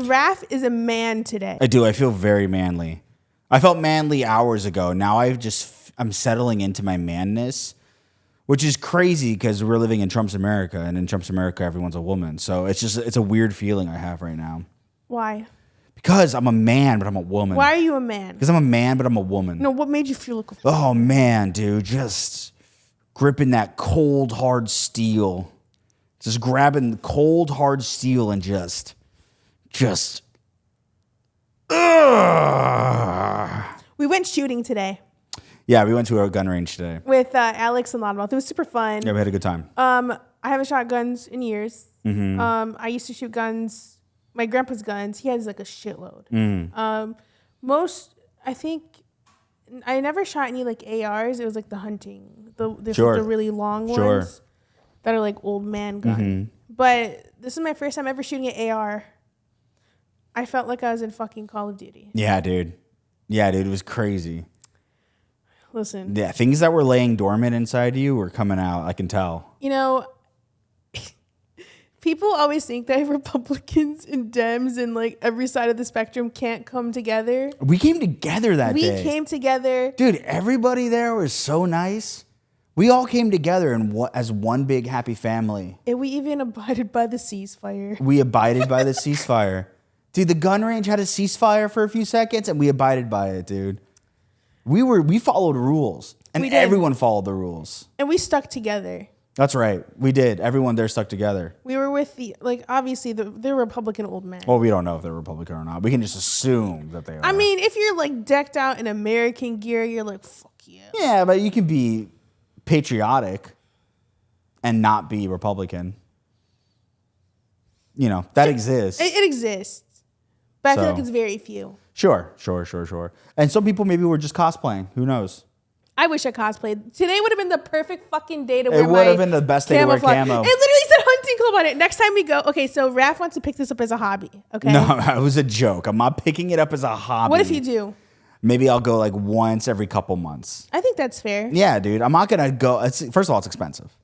Raff is a man today. I do. I feel very manly. I felt manly hours ago. Now I'm settling into my manness, which is crazy because we're living in Trump's America, and in Trump's America, everyone's a woman. So it's a weird feeling I have right now. Why? Because I'm a man, but I'm a woman. Why are you a man? Because I'm a man, but I'm a woman. No, what made you feel like a Oh, man, dude. Just gripping that cold, hard steel. Just grabbing the cold, hard steel and just. We went shooting today. Yeah, we went to a gun range today. With Alex and Loudmouth. It was super fun. Yeah, we had a good time. I haven't shot guns in years. Mm-hmm. I used to shoot guns. My grandpa's guns, he has like a shitload. I never shot any like ARs. It was like the hunting, the really long ones that are like old man gun. Mm-hmm. But this is my first time ever shooting an AR. I felt like I was in fucking Call of Duty. Yeah, dude. It was crazy. Listen. Yeah, things that were laying dormant inside you were coming out. I can tell. You know, people always think that Republicans and Dems and like every side of the spectrum can't come together. We came together that day. We came together. Dude, everybody there was so nice. We all came together as one big happy family. And we even abided by the ceasefire. We abided by the ceasefire. Dude, the gun range had a ceasefire for a few seconds and we abided by it, dude. We followed rules. And everyone followed the rules. And we stuck together. That's right. We did. Everyone there stuck together. We were with obviously they're Republican old men. Well, we don't know if they're Republican or not. We can just assume that they are. I mean, if you're like decked out in American gear, you're like, fuck yeah. Yeah, but you can be patriotic and not be Republican. You know, that exists. It exists. But I feel like it's very few. Sure. And some people maybe were just cosplaying. Who knows? I wish I cosplayed. Today would have been the perfect fucking day to wear my It would have been the best day to wear camo. It literally said hunting club on it. Next time we go, okay, so Raff wants to pick this up as a hobby, okay? No, it was a joke. I'm not picking it up as a hobby. What if you do? Maybe I'll go like once every couple months. I think that's fair. Yeah, dude. I'm not going to go. First of all, it's expensive.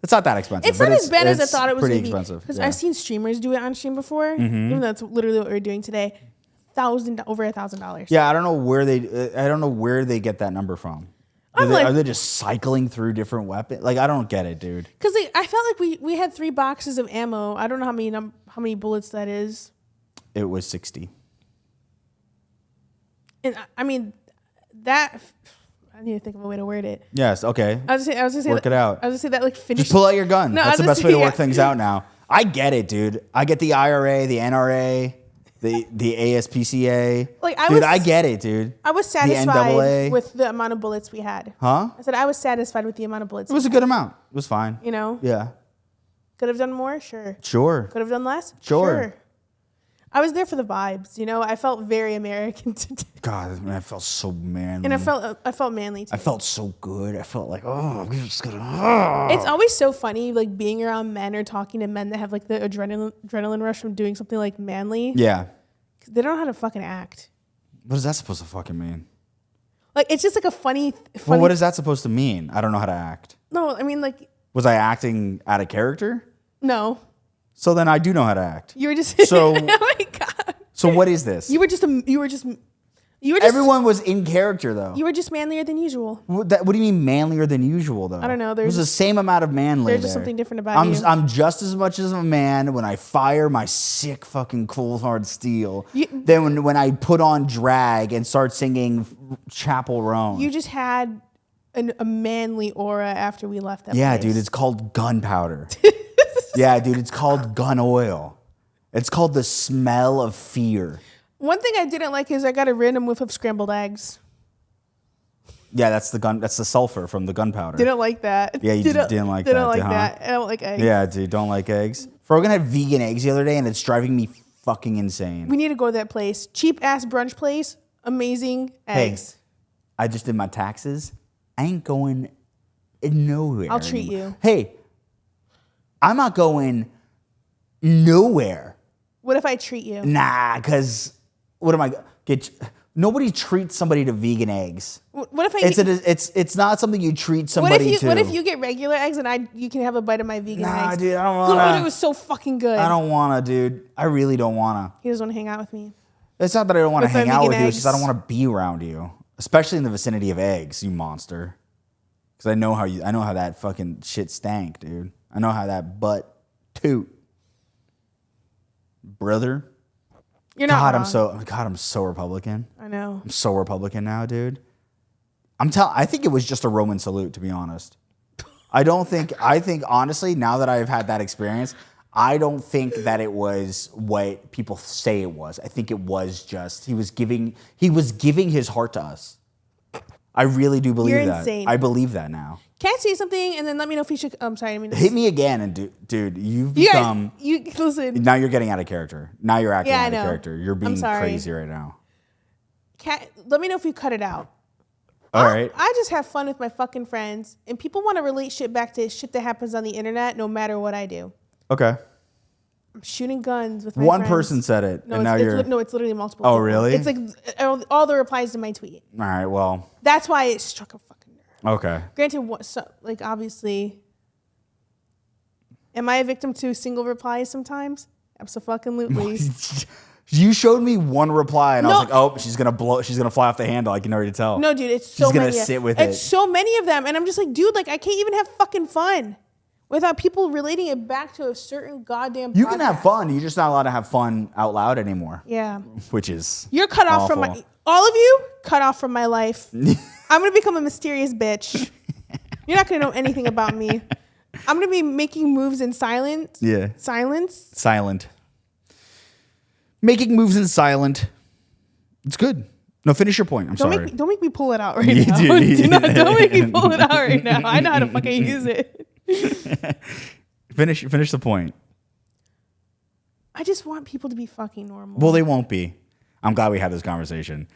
It's not that expensive. It's not as bad as I thought it was going to be. Pretty expensive. Because I've seen streamers do it on stream before. Even though that's literally what we're doing today. Over $1,000. Yeah, I don't know where they get that number from. Are they just cycling through different weapons? Like, I don't get it, dude. Because I felt like we had 3 boxes of ammo. I don't know how many bullets that is. It was 60. And I mean, that I need to think of a way to word it. Yes. Okay. I was gonna say work it out. I was gonna say that like finish. Just pull out your gun. No, that's the best way to work things out now. I get it, dude. I get the IRA, the NRA, the ASPCA. I get it, dude. I was satisfied with the amount of bullets we had. Huh? I said I was satisfied with the amount of bullets. It was a good amount. It was fine. You know? Yeah. Could have done more? Sure. Could have done less? Sure. I was there for the vibes, you know. I felt very American today. God, man, I felt so manly. And I felt manly too. I felt so good. I felt like, oh, we're just gonna. It's always so funny, like being around men or talking to men that have like the adrenaline rush from doing something like manly. Yeah. They don't know how to fucking act. What is that supposed to fucking mean? Like, it's just like a funny. Well, what is that supposed to mean? I don't know how to act. No, I mean like. Was I acting out of character? No. So then I do know how to act. You were just. So. Oh my god. So what is this? You were just. Everyone was in character though. You were just manlier than usual. What do you mean manlier than usual though? I don't know. There's the same amount of manly. There's just something different about you. I'm just as much as a man when I fire my sick fucking cold hard steel than when I put on drag and start singing Chapel Roan. You just had a manly aura after we left that place. Yeah, dude, it's called gunpowder. Yeah, dude, it's called gun oil. It's called the smell of fear. One thing I didn't like is I got a random whiff of scrambled eggs. Yeah, that's the sulfur from the gunpowder. Didn't like that. Yeah, you didn't like that. Didn't like that. I don't like eggs. Yeah, dude, don't like eggs. Frogan had vegan eggs the other day, and it's driving me fucking insane. We need to go to that place. Cheap ass brunch place. Amazing eggs. Hey, I just did my taxes. I ain't going nowhere. I'll treat you. Hey, I'm not going nowhere. What if I treat you? Nah, because what am I get? Nobody treats somebody to vegan eggs. What if it's not something you treat somebody to. What if you get regular eggs and you can have a bite of my vegan eggs? Nah, dude, I don't want to. It was so fucking good. I don't want to, dude. I really don't want to. He doesn't want to hang out with me. It's not that I don't want to hang out with you. It's eggs. just I don't want to be around you, especially in the vicinity of eggs, you monster. Because I know how that fucking shit stank, dude. I know how that butt toot, brother. You're not wrong. I'm so Republican. I know. I'm so Republican now, dude. I think it was just a Roman salute, to be honest. I think honestly, now that I've had that experience, I don't think that it was what people say it was. I think it was just he was giving his heart to us. I really do believe You're that. insane. I believe that now. Can I say something and then let me know if you should? I'm sorry. Hit me again, and dude, you've become. You listen. Now you're getting out of character. Now you're acting out of know. character. You're being crazy right now. Let me know if you cut it out. All right. I just have fun with my fucking friends, and people want to relate shit back to shit that happens on the internet, no matter what I do. Okay. I'm shooting guns with my One friends. person said it, No, and now you're. No, it's literally multiple. Oh, people. really? It's like all the replies to my tweet. All right. Well. That's why it struck a fucking nerve. Okay. Granted, obviously, am I a victim to single replies sometimes? Absolutely. You showed me one reply, and I was like, "Oh, she's gonna fly off the handle." I can already tell. No, dude, it's so she's many. She's gonna sit with it. It's so many of them, and I'm just like, dude, like I can't even have fucking fun without people relating it back to a certain goddamn. You can have fun. You're just not allowed to have fun out loud anymore. Yeah. Which is you're cut off from all of you cut off from my life. I'm gonna become a mysterious bitch. You're not gonna know anything about me. I'm gonna be making moves in silence. Yeah. Silent. Making moves in silent. It's good. No, finish your point. Don't make me pull it out right now. Don't make me pull it out right now. I know how to fucking use it. Finish the point. I just want people to be fucking normal. Well, they won't be. I'm glad we had this conversation.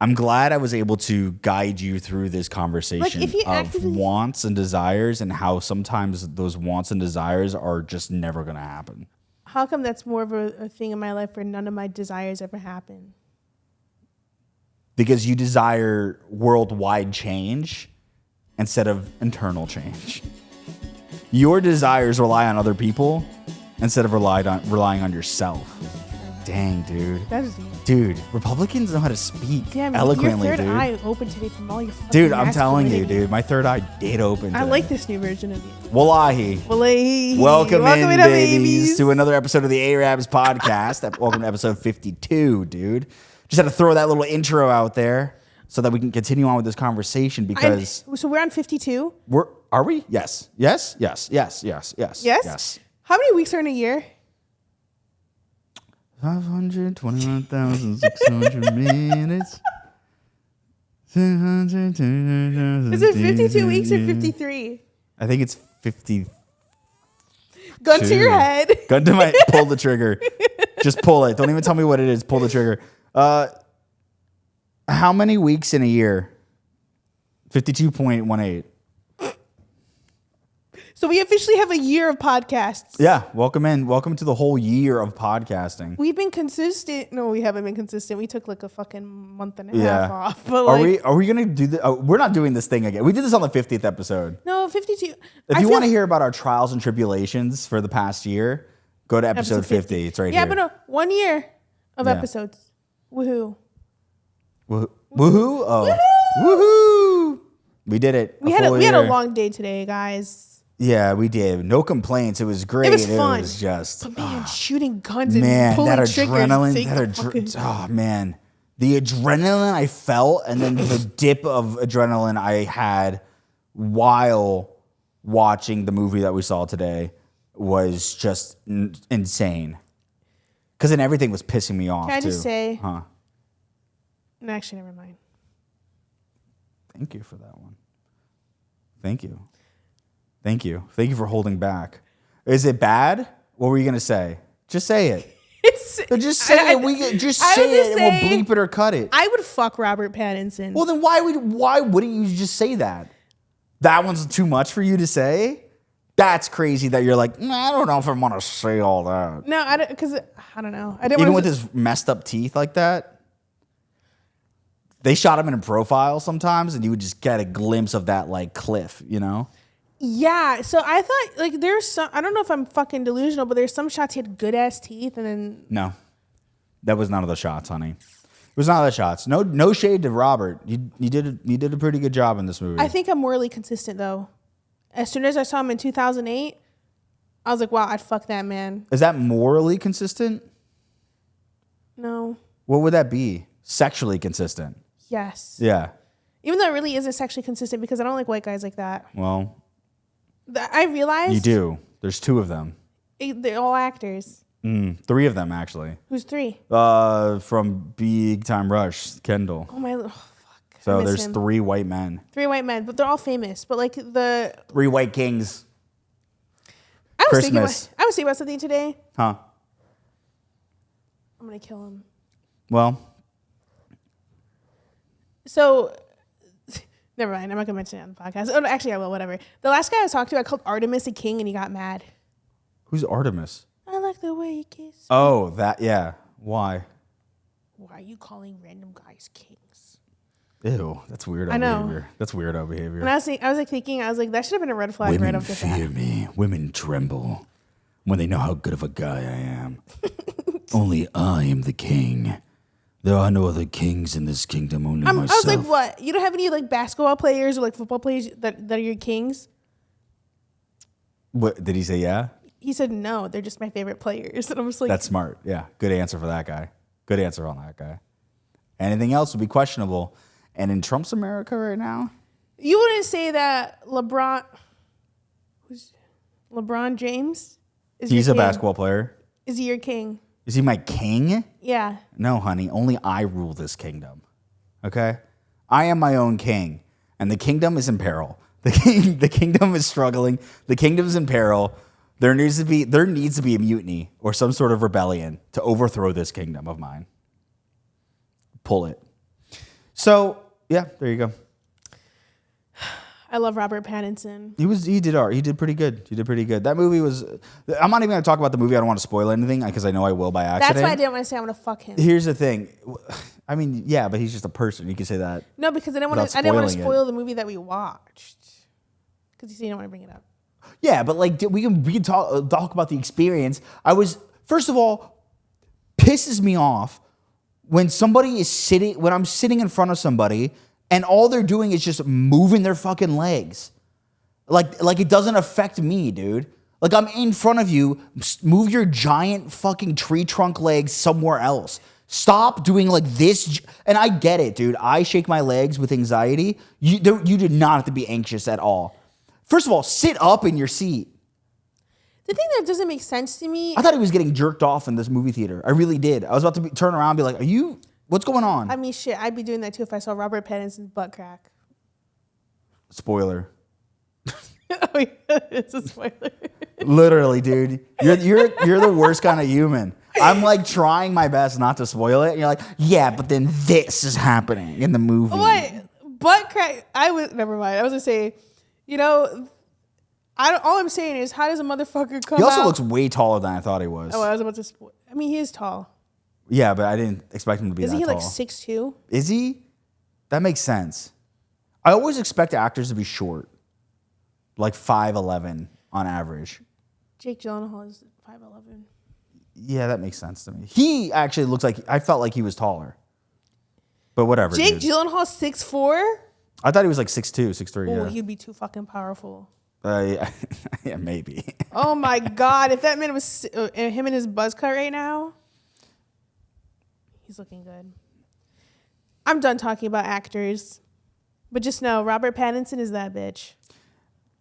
I'm glad I was able to guide you through this conversation of wants and desires and how sometimes those wants and desires are just never going to happen. How come that's more of a thing in my life where none of my desires ever happen? Because you desire worldwide change instead of internal change. Your desires rely on other people instead of relying on yourself. Dang, dude. That's deep. Dude, Republicans know how to speak Damn, eloquently, your third dude. eye opened today from all your fucking dude, I'm telling you, dude. My third eye did open today. I like this new version of you. Wallahi. Welcome in, babies, to another episode of the Ayyrabs podcast. Welcome to episode 52, dude. Just had to throw that little intro out there so that we can continue on with this conversation because... So we're on 52? Are we? Yes. Yes. How many weeks are in a year? 521,600 minutes. Is it 52 weeks or 53? I think it's 50. Gun to your head. Gun to my... Pull the trigger. Just pull it. Don't even tell me what it is. Pull the trigger. How many weeks in a year? 52.18. So we officially have a year of podcasts. Yeah, welcome in. Welcome to the whole year of podcasting. We've been consistent. No, we haven't been consistent. We took like a fucking month and a half off. But are we gonna do this? We're not doing this thing again. We did this on the 50th episode. No, 52. If you want to hear about our trials and tribulations for the past year, go to episode 50. It's right here. Yeah, but no, 1 year of episodes. Woohoo. Woohoo! Oh, woohoo! We did it. We had a long day today, guys. Yeah, we did. No complaints. It was great. It was fun. It was just... But man, shooting guns and pulling triggers. Oh, man. The adrenaline I felt and then the dip of adrenaline I had while watching the movie that we saw today was just insane. Because then everything was pissing me off, Can I just too. say... Huh. No, actually, never mind. Thank you for that one. Thank you. Thank you. Thank you for holding back. Is it bad? What were you going to say? Just say it. Just say it. And we'll bleep it or cut it. I would fuck Robert Pattinson. Well, then why wouldn't you just say that? That one's too much for you to say? That's crazy that you're like, I don't know if I want to say all that. No, because I don't know. Even with his messed up teeth like that? They shot him in a profile sometimes, and you would just get a glimpse of that like cliff, you know? Yeah. So I thought like there's some. I don't know if I'm fucking delusional, but there's some shots he had good ass teeth, and then No, that was none of the shots, honey. It was none of the shots. No shade to Robert. You did a pretty good job in this movie. I think I'm morally consistent though. As soon as I saw him in 2008, I was like, wow, I'd fuck that man. Is that morally consistent? No. What would that be? Sexually consistent. Yes. Yeah. Even though it really isn't sexually consistent because I don't like white guys like that. Well, I realized you do. There's 2 of them. They're all actors. 3 of them, actually. Who's 3? From Big Time Rush, Kendall. Oh my, fuck. So there's 3 white men. 3 white men, but they're all famous. But like the 3 white kings. I was Christmas. thinking about something today. Huh? I'm gonna kill him. Well, so never mind. I'm not gonna mention it on the podcast. Oh, no, actually, I will. Whatever. The last guy I was talking to, I called Artemis a king, and he got mad. who's Artemis? I like the way you kiss. Oh, that, yeah. Why? Why are you calling random guys kings? Ew, that's weirdo I know. behavior. That's weirdo behavior. And I was thinking, that should have been a red flag right off the bat. me. Women tremble when they know how good of a guy I am. Only I am the king. There are no other kings in this kingdom, only I myself. was like, what? You don't have any like basketball players or like football players that are your kings? What, did he say yeah? He said no. They're just my favorite players. And I was like, That's smart. Yeah, good answer for that guy. Good answer on that guy. Anything else would be questionable. And in Trump's America right now? you wouldn't say that LeBron James is He's your a king. basketball player. Is he your king? Is he my king? Yeah. No, honey. Only I rule this kingdom. Okay? I am my own king. And the kingdom is in peril. The kingdom is struggling. The kingdom's in peril. There needs to be a mutiny or some sort of rebellion to overthrow this kingdom of mine. Pull it. So, yeah, there you go. I love Robert Pattinson. He did pretty good. He did pretty good. That movie was. I'm not even going to talk about the movie. I don't want to spoil anything because I know I will by accident. That's why I didn't want to say I'm going to fuck him. Here's the thing. I mean, yeah, but he's just a person. You can say that. No, because I didn't want to spoil the movie that we watched. Because you didn't want to bring it up. Yeah, but like we can talk about the experience. First of all, pisses me off when I'm sitting in front of somebody and all they're doing is just moving their fucking legs. Like it doesn't affect me, dude. Like I'm in front of you, move your giant fucking tree trunk legs somewhere else. Stop doing like this. And I get it, dude. I shake my legs with anxiety. You do not have to be anxious at all. First of all, sit up in your seat. The thing that doesn't make sense to me... I thought he was getting jerked off in this movie theater. I really did. I was about to turn around and be like, what's going on? I mean, shit, I'd be doing that too if I saw Robert Pattinson's butt crack. Spoiler. Oh, yeah, it's a spoiler. Literally, dude. You're the worst kind of human. I'm like trying my best not to spoil it. And you're like, yeah, but then this is happening in the movie. What? Butt crack? Never mind. I was going to say... all I'm saying is, how does a motherfucker come out? He also looks way taller than I thought he was. Oh, I was about to spoil. I mean, he is tall. Yeah, but I didn't expect him to be that tall. Isn't he like 6'2"? Is he? That makes sense. I always expect actors to be short. Like 5'11" on average. Jake Gyllenhaal is 5'11". Yeah, that makes sense to me. He actually looks like... I felt like he was taller. But whatever, Jake dude. Gyllenhaal 6'4"? I thought he was like 6'2", 6'3", Oh, yeah. he'd be too fucking powerful. Yeah, yeah, maybe. Oh my God. If that man was him and his buzz cut right now, he's looking good. I'm done talking about actors. But just know, Robert Pattinson is that bitch.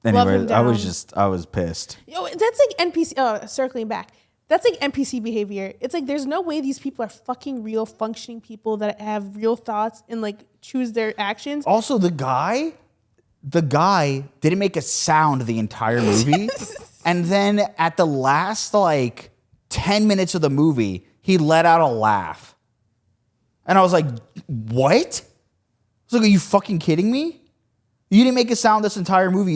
Anyway, I was pissed. Yo, that's like NPC, circling back. That's like NPC behavior. It's like there's no way these people are fucking real functioning people that have real thoughts and like choose their actions. Also, the guy didn't make a sound the entire movie. And then at the last like 10 minutes of the movie, he let out a laugh. And I was like, what? I was like, are you fucking kidding me? You didn't make a sound this entire movie.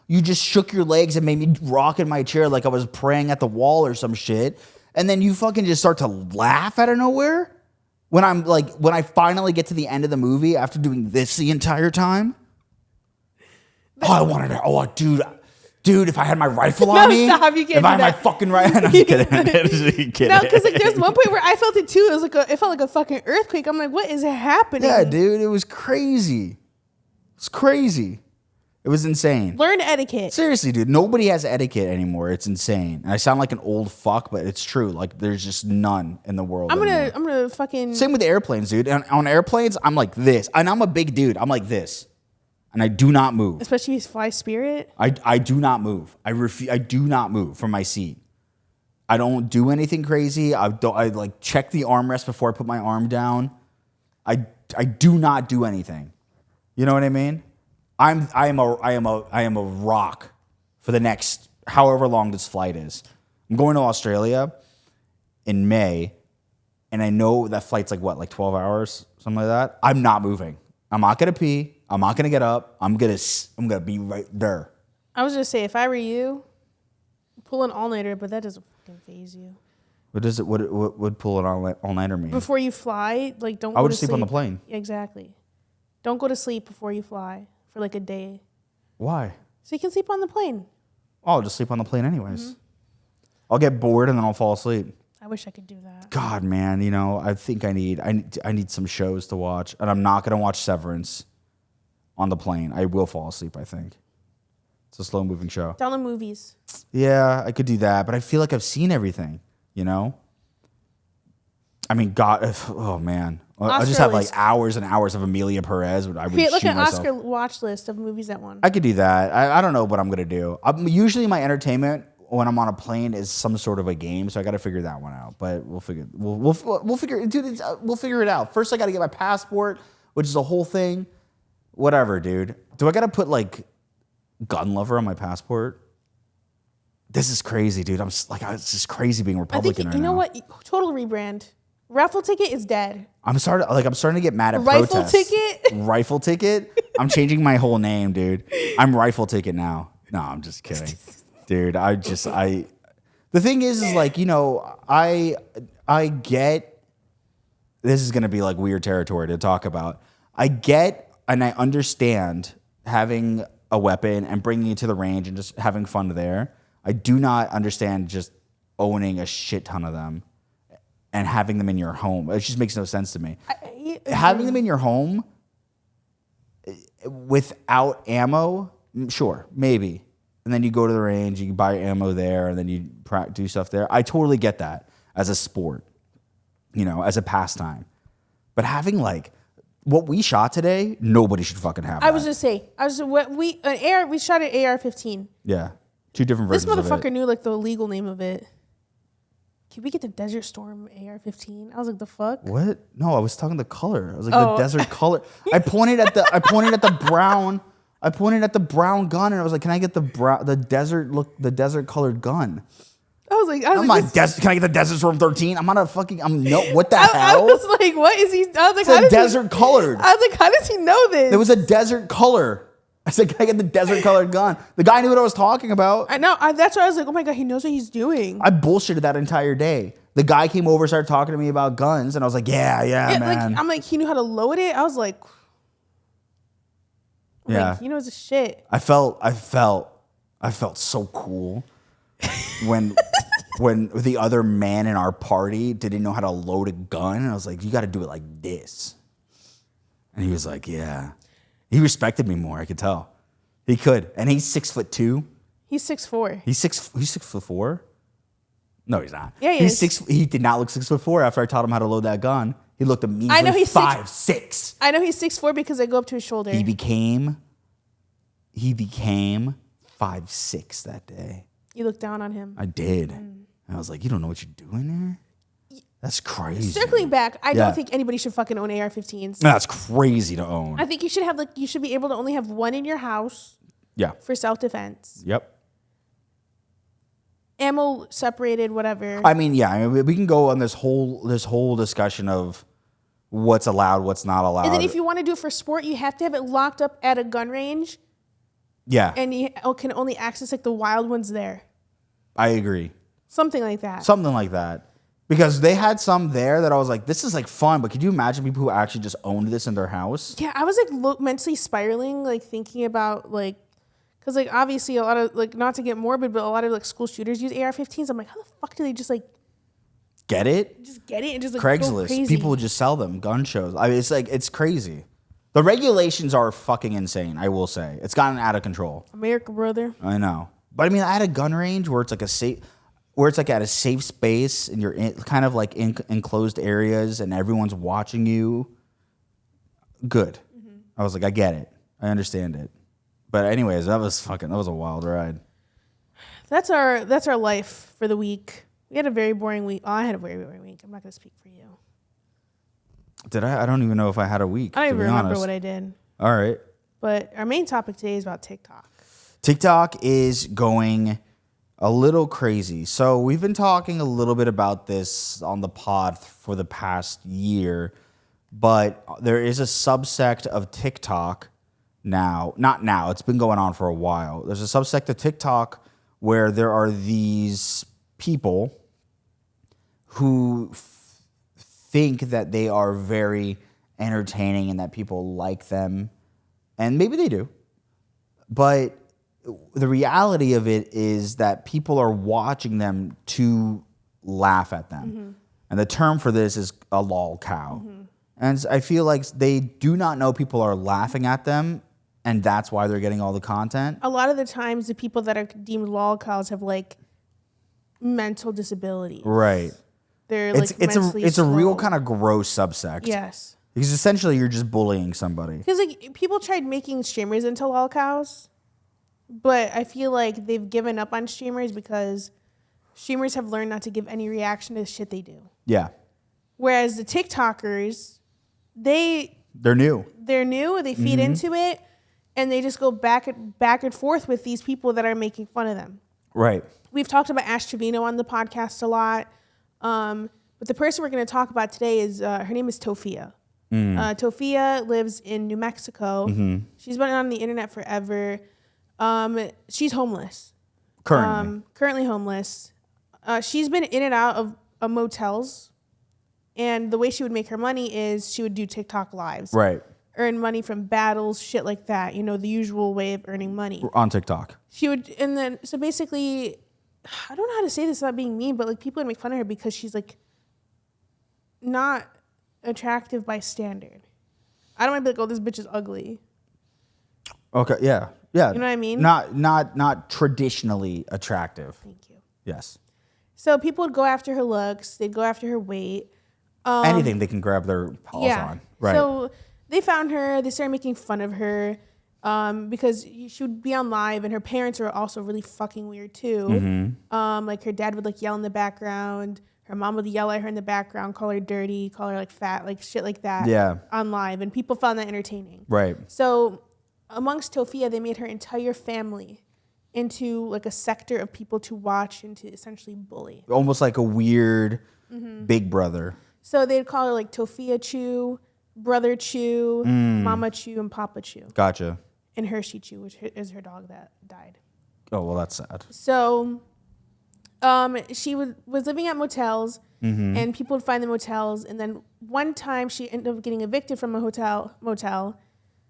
You just shook your legs and made me rock in my chair like I was praying at the wall or some shit. And then you fucking just start to laugh out of nowhere? when I finally get to the end of the movie after doing this the entire time. Oh, I wanted to. Oh, dude, if I had my rifle on me, stop, you can't if I had do my that. fucking rifle, I'm just kidding. I'm just kidding. No, because like there's one point where I felt it too. It felt like a fucking earthquake. I'm like, what is happening? Yeah, dude, it was crazy. It's crazy. It was insane. Learn etiquette. Seriously, dude, nobody has etiquette anymore. It's insane. And I sound like an old fuck, but it's true. Like, there's just none in the world. I'm anymore. gonna fucking. Same with airplanes, dude. And on airplanes, I'm like this, and I'm a big dude. I'm like this, and I do not move. Especially if you fly Spirit. I do not move. I do not move from my seat. I don't do anything crazy. I like check the armrest before I put my arm down. I do not do anything. You know what I mean? I am a rock for the next however long this flight is. I'm going to Australia in May, and I know that flight's like 12 hours, something like that. I'm not moving. I'm not gonna pee. I'm not gonna get up. I'm gonna be right there. I was gonna say, if I were you, pull an all-nighter, but that doesn't fucking phase you. What does it? What would pull an all-nighter mean? Before you fly, like don't. I go would to just sleep on the plane. Exactly. Don't go to sleep before you fly for like a day, Why? so you can sleep on the plane. Oh, I'll just sleep on the plane anyways. I'll get bored and then I'll fall asleep. I wish I could do that. God, man, I think I need some shows to watch, and I'm not gonna watch Severance on the plane. I will fall asleep. I think it's a slow-moving show. Down the movies. Yeah, I could do that, but I feel like I've seen everything. You know. I mean, God, oh man, I just have like hours and hours of Amelia Perez. I would Create like shoot an myself. Oscar watch list of movies that won. I could do that. I don't know what I'm gonna do. Usually my entertainment when I'm on a plane is some sort of a game, so I got to figure that one out. But we'll figure it out. First, I got to get my passport, which is a whole thing. Whatever, dude. Do I got to put like gun lover on my passport? This is crazy, dude. It's just crazy being Republican. I think right you know now. what? Total rebrand. Raffle ticket is dead. I'm starting to get mad at Rifle protests. ticket? Rifle ticket? I'm changing my whole name, dude. I'm rifle ticket now. No, I'm just kidding. Dude, the thing is like, I get, this is going to be like weird territory to talk about. I get and I understand having a weapon and bringing it to the range and just having fun there. I do not understand just owning a shit ton of them and having them in your home. It just makes no sense to me. Having them in your home without ammo, sure, maybe. And then you go to the range, you buy ammo there, and then you do stuff there. I totally get that as a sport, as a pastime. But having like what we shot today, nobody should fucking have that. I was just say, we shot an AR-15. Yeah, two different versions This of it. motherfucker knew like the legal name of it. Can we get the Desert Storm AR-15? I was like, the fuck? What? No, I was talking the color. I was like the desert color. I pointed at the brown. I pointed at the brown gun and I was like, "Can I get the desert colored gun?" I was like, Can I get the Desert Storm 13? I'm no. What the I hell? was like, what is he? I was like, It's a desert colored. I was like, how does he know this? There was a desert color. I said, "Can I get the desert colored gun?" The guy knew what I was talking about. I know. That's why I was like, oh my god, he knows what he's doing. I bullshitted that entire day. The guy came over, started talking to me about guns, and I was like, yeah, man. I'm like, he knew how to load it. I was like, yeah, he knows his shit. I felt so cool when the other man in our party didn't know how to load a gun, and I was like, you got to do it like this. And he was like, yeah. He respected me more. I could tell. He could, and he's 6'2". He's 6'4". He's 6'4". No, he's not. Yeah, he is. He did not look 6'4" after I taught him how to load that gun. He looked immediately. I know he's 5'6". I know he's 6'4" because I go up to his shoulder. He became 5'6" that day. You looked down on him. I did. And I was like, you don't know what you're doing there? That's crazy. Circling back, I don't think anybody should fucking own AR-15s. That's crazy to own. I think you should have you should be able to only have one in your house. Yeah. For self-defense. Yep. Ammo separated, whatever. I mean, yeah, we can go on this whole discussion of what's allowed, what's not allowed. And then if you want to do it for sport, you have to have it locked up at a gun range. Yeah. And you can only access like the wild ones there. I agree. Something like that. Something like that. Because they had some there that I was like, this is like fun, but could you imagine people who actually just owned this in their house? Yeah, I was like mentally spiraling, like thinking about like, because like obviously a lot of like, not to get morbid, but a lot of like school shooters use AR-15s. I'm like, how the fuck do they just like get it and just like go Craigslist? crazy? People would just sell them, gun shows. I mean, it's like, it's crazy. The regulations are fucking insane, I will say. It's gotten out of control. America, brother. I know. But I mean, I had a gun range where it's like at a safe space and you're in, kind of like in enclosed areas and everyone's watching you. Good. Mm-hmm. I was like, I get it. I understand it. But anyways, that was a wild ride. That's our life for the week. We had a very boring week. Oh, I had a very boring week. I'm not going to speak for you. Did I? I don't even know if I had a week. I don't to even be remember honest. what I did. All right. But our main topic today is about TikTok. TikTok is going a little crazy. So we've been talking a little bit about this on the pod for the past year, but there is a subsect of TikTok now. Not now. It's been going on for a while. There's a subsect of TikTok where there are these people who think that they are very entertaining and that people like them. And maybe they do. But the reality of it is that people are watching them to laugh at them. Mm-hmm. And the term for this is a LOLCOW. Mm-hmm. And I feel like they do not know people are laughing at them, and that's why they're getting all the content. A lot of the times, the people that are deemed LOLCOWs have like mental disabilities. Right. They're like mentally it's a real slow. kind of gross subsect. Yes. Because essentially you're just bullying somebody. Because like people tried making streamers into LOLCOWs, but I feel like they've given up on streamers because streamers have learned not to give any reaction to the shit they do. Yeah. Whereas the TikTokers, they're new. They're new. They feed into it, and they just go back and forth with these people that are making fun of them. Right. We've talked about Ash Trevino on the podcast a lot, but the person we're going to talk about today is her name is Tofia. Tofia lives in New Mexico. Mm-hmm. She's been on the internet forever. She's homeless. Currently homeless. She's been in and out of motels. And the way she would make her money is she would do TikTok lives. Right. Earn money from battles, shit like that. You know, the usual way of earning money. On TikTok. She would, and then, so basically, I don't know how to say this without being mean, but like people would make fun of her because she's like not attractive by standard. I don't want to be like, oh, this bitch is ugly. Okay, yeah. Yeah. You know what I mean? Not traditionally attractive. Thank you. Yes. So people would go after her looks. They'd go after her weight. Anything they can grab their paws on. Right. So they found her. They started making fun of her because she would be on live, and her parents are also really fucking weird too. Mm-hmm. Like her dad would like yell in the background. Her mom would yell at her in the background, call her dirty, call her like fat, like shit like that. Yeah. On live, and people found that entertaining. Right. So amongst Tofia, they made her entire family into like a sector of people to watch and to essentially bully. Almost like a weird Big Brother. So they'd call her like Tofia Chew, Brother Chew, Mama Chew, and Papa Chew. Gotcha. And Hershey Chew, which is her dog that died. Oh, well, that's sad. So she was living at motels, and people would find the motels. And then one time she ended up getting evicted from a motel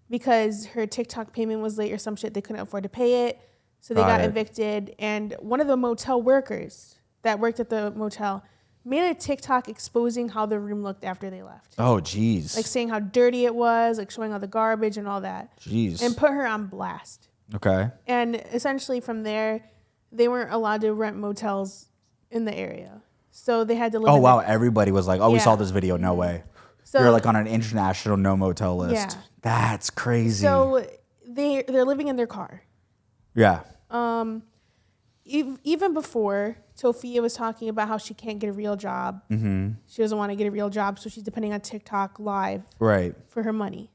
because her TikTok payment was late or some shit. They couldn't afford to pay it. So they got evicted. And one of the motel workers that worked at the motel made a TikTok exposing how the room looked after they left. Oh, jeez. Like saying how dirty it was, like showing all the garbage and all that. Jeez. And put her on blast. Okay. And essentially from there, they weren't allowed to rent motels in the area. So they had to live. Oh, wow. Everybody was like, oh, we saw this video. No way. So you're like on an international no motel list. Yeah. That's crazy. So they're living in their car. Yeah. Even before, Tofia was talking about how she can't get a real job. Mm-hmm. She doesn't want to get a real job, so she's depending on TikTok live for her money.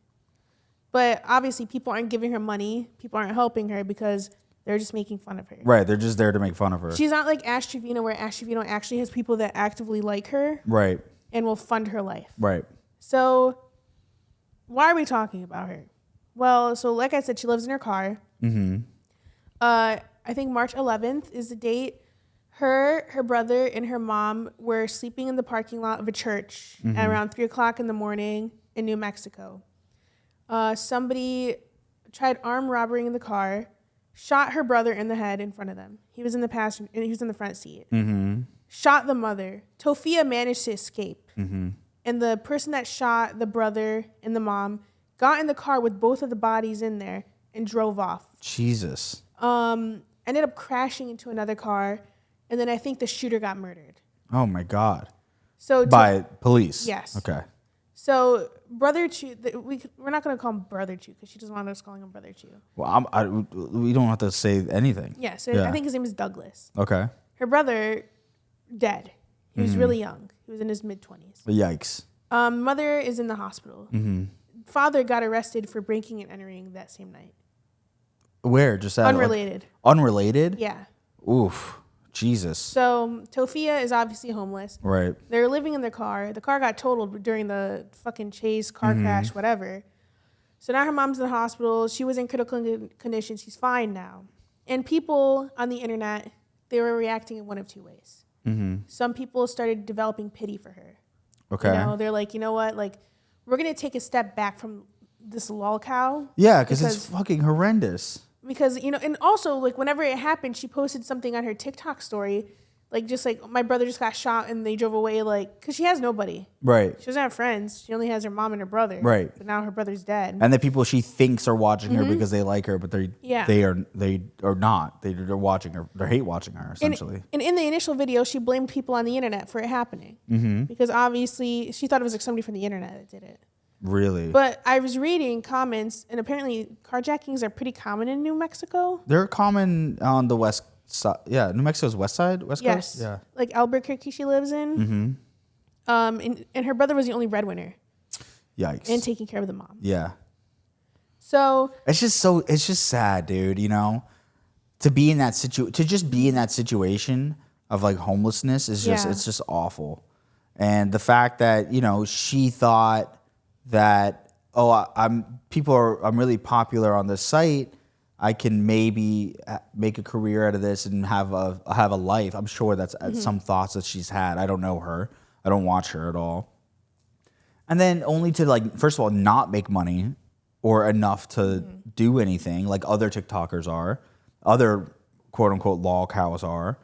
But obviously, people aren't giving her money. People aren't helping her because they're just making fun of her. Right, they're just there to make fun of her. She's not like Ash Trevino, where Ash Trevino actually has people that actively like her. Right. And will fund her life. Right. So why are we talking about her? Well, so like I said, she lives in her car. Mm-hmm. I think March 11th is the date. Her brother, and her mom were sleeping in the parking lot of a church at around 3 o'clock in the morning in New Mexico. Somebody tried armed robbery in the car, shot her brother in the head in front of them. He was in the passenger, and he was in the front seat. Shot the mother. Tofia managed to escape. And the person that shot the brother and the mom got in the car with both of the bodies in there and drove off. Jesus. Ended up crashing into another car. And then I think the shooter got murdered. Oh my God. So by police? Yes. Okay. So Brother Chu, we're not going to call him Brother Chu because she doesn't want us calling him Brother Chu. Well, we don't have to say anything. Yeah, so I think his name is Douglas. Okay. Her brother, dead. He was really young. He was in his mid-20s. Yikes. Mother is in the hospital. Father got arrested for breaking and entering that same night. Where? Just at, unrelated. Unrelated? Yeah. Oof. Jesus. So Tofia is obviously homeless. Right. They're living in their car. The car got totaled during the fucking chase, car crash, whatever. So now her mom's in the hospital. She was in critical condition. She's fine now. And people on the internet, they were reacting in one of two ways. Some people started developing pity for her. Okay. You know, they're like, you know what? Like, we're going to take a step back from this LOLCOW. Yeah, because it's fucking horrendous. Because, you know, and also, like, whenever it happened, she posted something on her TikTok story, like, just like, my brother just got shot and they drove away, like, because she has nobody. Right. She doesn't have friends. She only has her mom and her brother. Right. But now her brother's dead. And the people she thinks are watching her because they like her, but they are not. They're watching her. They hate watching her, essentially. And in the initial video, she blamed people on the internet for it happening. Because obviously, she thought it was like somebody from the internet that did it. Really? But I was reading comments, and apparently carjackings are pretty common in New Mexico. They're common on the west side. Yeah, New Mexico's west side? West Yes. coast? Yeah. Like Albuquerque she lives in. And her brother was the only breadwinner. Yikes. And taking care of the mom. Yeah. So it's just sad, dude, you know? To be in that situation of like homelessness is just it's just awful. And the fact that, you know, she thought that, I'm really popular on this site, I can maybe make a career out of this and have a life. I'm sure that's some thoughts that she's had. I don't know her. I don't watch her at all. And then only to, like, first of all, not make money or enough to do anything like other TikTokers are, other quote unquote LOLCOWs are.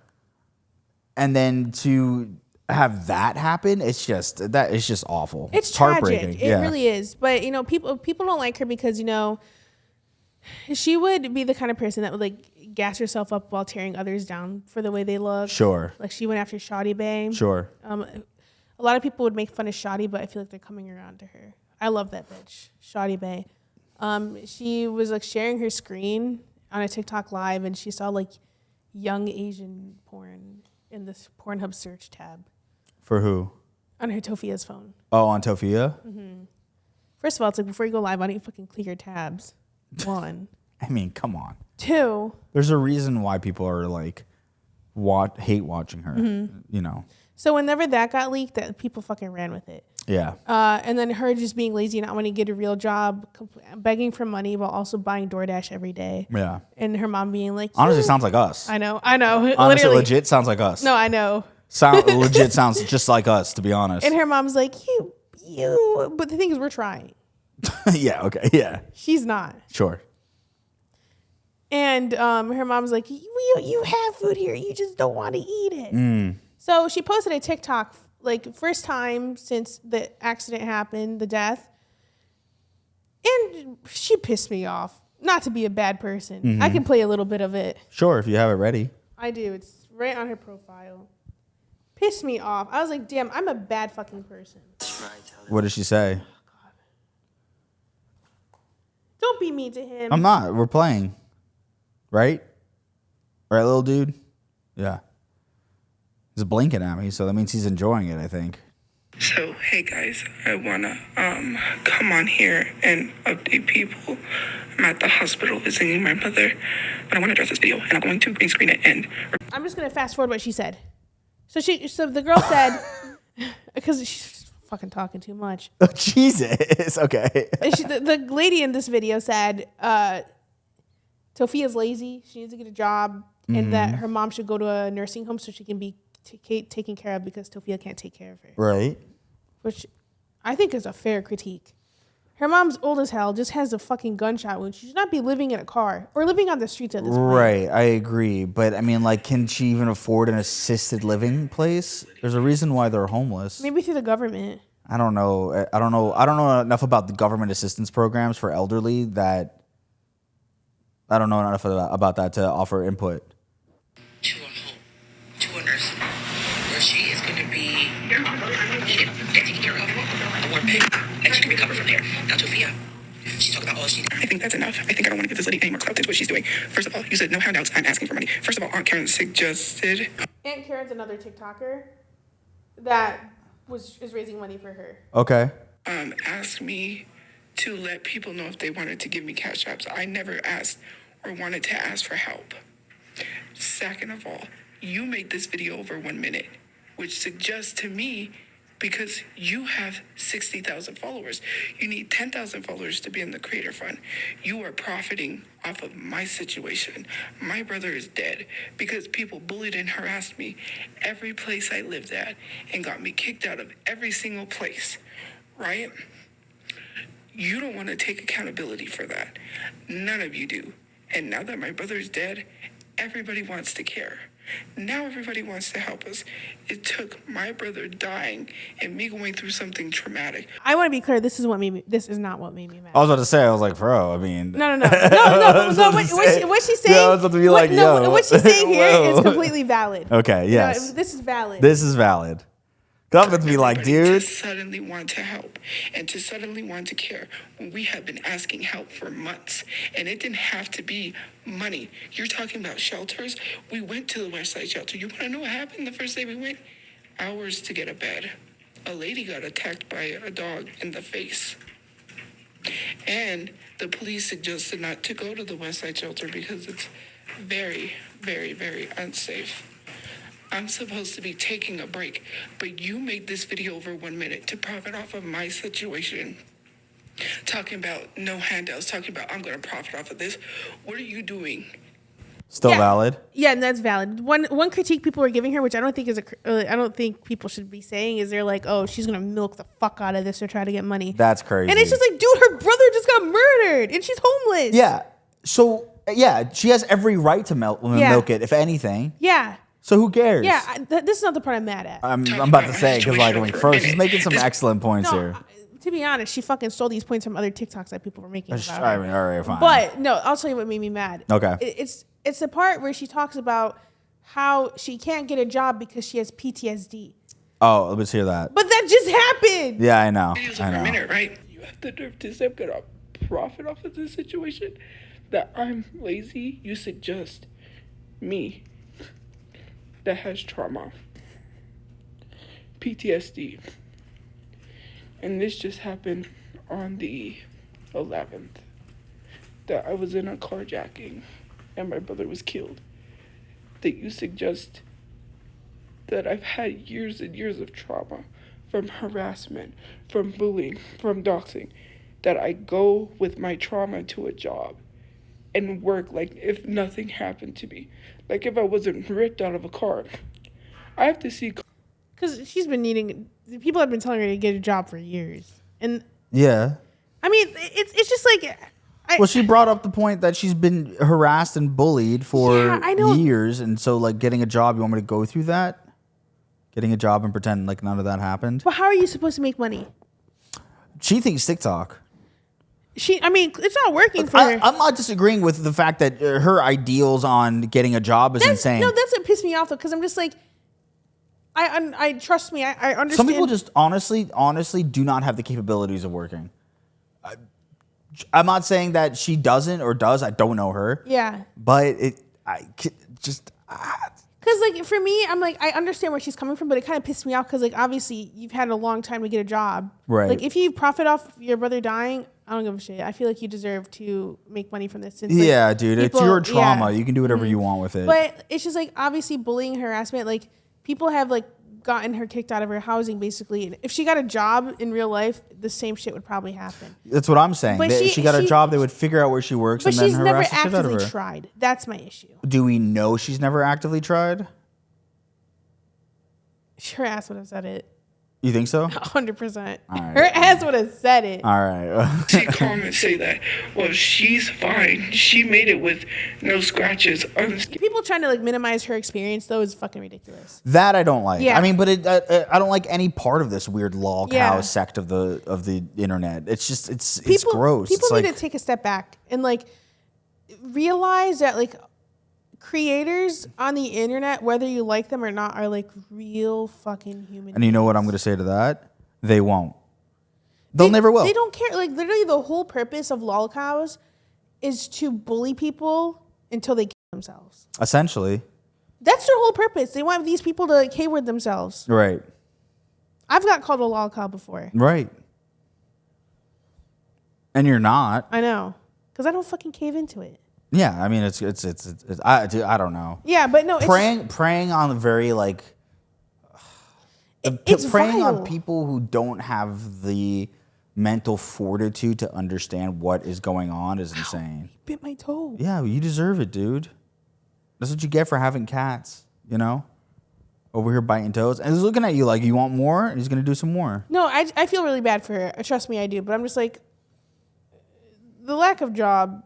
And then to have that happen, it's just awful. it's heartbreaking. tragic. It really is. But, you know, people don't like her because, you know, she would be the kind of person that would, like, gas herself up while tearing others down for the way they look. Sure. Like, she went after Shoddy Bae. Sure. A lot of people would make fun of Shoddy, but I feel like they're coming around to her. I love that bitch, Shoddy Bae. She was, like, sharing her screen on a TikTok live, and she saw, like, young Asian porn in this Pornhub search tab. For who? On her Tofia's phone. Oh, on Tofia? First of all, it's like, before you go live, why don't you fucking clear your tabs? 1. I mean, come on. 2. There's a reason why people are like hate watching her. You know. So whenever that got leaked, that people fucking ran with it. Yeah. And then her just being lazy and not wanting to get a real job, begging for money while also buying DoorDash every day. Yeah. And her mom being like, honestly, sounds like us. I know. Honestly, Literally. legit sounds like us. No, I know. Legit sounds just like us, to be honest. And her mom's like, you. But the thing is, we're trying. Yeah. Okay. Yeah. She's not. Sure. And her mom's like, you have food here. You just don't want to eat it. So she posted a TikTok, like, first time since the accident happened, the death. And she pissed me off. Not to be a bad person. I can play a little bit of it. Sure, if you have it ready. I do. It's right on her profile. Pissed me off. I was like, damn, I'm a bad fucking person. What did she say? Don't be mean to him. I'm not. We're playing. Right? Right, little dude? Yeah. He's blinking at me, so that means he's enjoying it, I think. So, hey guys, I wanna come on here and update people. I'm at the hospital visiting my mother, but I wanna address this video, and I'm going to green screen it and... I'm just gonna fast forward what she said. So the girl said, because she's fucking talking too much. Oh, Jesus. Okay. The lady in this video said, Tofia's lazy. She needs to get a job. and that her mom should go to a nursing home so she can be taken care of because Tofia can't take care of her. Right. Which I think is a fair critique. Her mom's old as hell, just has a fucking gunshot wound. She should not be living in a car or living on the streets at this point. Right, I agree. But I mean, like, can she even afford an assisted living place? There's a reason why they're homeless. Maybe through the government. I don't know. I don't know enough about the government assistance programs for elderly that I don't know enough about that to offer input. To a home, to a nurse, where she is going to be needed and taken care of. A warm bed, and she can recover from there. Now, Tofia, she's talking about all she. I think that's enough. I think I don't want to give this lady any more clout. That's what she's doing. First of all, you said no handouts. I'm asking for money. First of all, Aunt Karen suggested. Aunt Karen's another TikToker that is raising money for her. Okay. Asked me to let people know if they wanted to give me cash apps. I never asked or wanted to ask for help. Second of all, you made this video over 1 minute, which suggests to me, because you have 60,000 followers, you need 10,000 followers to be in the creator fund. You are profiting off of my situation. My brother is dead because people bullied and harassed me every place I lived at and got me kicked out of every single place, right? You don't want to take accountability for that. None of you do. And now that my brother's dead, everybody wants to care. Now everybody wants to help us. It took my brother dying and me going through something traumatic. I want to be clear. This is not what made me mad. I was about to say, I was like, bro, I mean. No. What she's saying. Yeah, I was about to be like, yo. What she's saying here Whoa. is completely valid. Okay, yes. This is valid. This is valid. I'm about to be like, Everybody dude. to suddenly want to help and to suddenly want to care when we have been asking help for months. And it didn't have to be money. You're talking about shelters. We went to the West Side shelter. You want to know what happened the first day we went? Hours to get a bed. A lady got attacked by a dog in the face. And the police suggested not to go to the West Side shelter because it's very, very, very unsafe. I'm supposed to be taking a break, but you made this video over 1 minute to profit off of my situation. Talking about no handouts, talking about I'm going to profit off of this. What are you doing? Still valid. Yeah, and that's valid. One critique people are giving her, which I don't think I don't think people should be saying, is they're like, oh, she's gonna milk the fuck out of this or try to get money. That's crazy. And it's just like, dude, her brother just got murdered and she's homeless. Yeah. So, yeah, she has every right to milk it, if anything. Yeah. So who cares? Yeah. This is not the part I'm mad at. I'm about to say, because, like, I mean, first, she's making some excellent points here. To be honest, she fucking stole these points from other TikToks that people were making about her. I mean, all right, fine. But no, I'll tell you what made me mad. Okay. It's the part where she talks about how she can't get a job because she has PTSD. Oh, let's hear that. But that just happened. Yeah, I know. Videos over a minute, right? You have the nerve to say I'm going to profit off of this situation. That I'm lazy. You suggest me that has trauma, PTSD. And this just happened on the 11th. That I was in a carjacking and my brother was killed. That you suggest that I've had years and years of trauma from harassment, from bullying, from doxing. That I go with my trauma to a job and work like if nothing happened to me. Like if I wasn't ripped out of a car. I have to see. Because she's been needing, people have been telling her to get a job for years. And Yeah. I mean, it's just like. Well, she brought up the point that she's been harassed and bullied for years. And so, like, getting a job, you want me to go through that? Getting a job and pretend like none of that happened? But how are you supposed to make money? She thinks TikTok. It's not working for her. I'm not disagreeing with the fact that her ideals on getting a job is insane. No, that's what pissed me off, though, because I'm just like, I trust me, I understand. Some people just honestly do not have the capabilities of working. I'm not saying that she doesn't or does. I don't know her. Yeah. But because, like, for me, I'm like, I understand where she's coming from, but it kind of pissed me off because, like, obviously, you've had a long time to get a job. Right. Like, if you profit off your brother dying, I don't give a shit. I feel like you deserve to make money from this. Since, yeah, like, dude. It's your trauma. You can do whatever you want with it. But it's just, like, obviously, bullying, harassment, like, people have, like, gotten her kicked out of her housing, basically. And if she got a job in real life, the same shit would probably happen. That's what I'm saying. But If she got a job, they would figure out where she works But and then she's never harass the shit out of actively her. tried. That's my issue. Do we know she's never actively tried? Her ass would have said it. You think so? 100%. All right. Her ass would have said it. All right. to come and say that, well, she's fine. She made it with no scratches. People trying to like minimize her experience though is fucking ridiculous. That I don't like. Yeah. I mean, but I don't like any part of this weird LOLCOWS Yeah. sect of the internet. It's just it's People, gross. People It's need like, to take a step back and like realize that like creators on the internet, whether you like them or not, are like real fucking human. and you know what I'm going to say to that? They won't. They'll never will. They don't care. Like literally, the whole purpose of LOLCOWS is to bully people until they kill themselves. Essentially. That's their whole purpose. They want these people to like K-word themselves. Right. I've got called a LOLCOW before. Right. And you're not. I know, because I don't fucking cave into it. Yeah, I mean it's I don't know. Yeah, but no, Preying on the very like it's preying vile. on people who don't have the mental fortitude to understand what is going on is insane. Bit my toe. Yeah, you deserve it, dude. That's what you get for having cats, you know? Over here biting toes. And he's looking at you like, you want more? And he's going to do some more. No, I feel really bad for her. Trust me, I do. But I'm just like, the lack of job,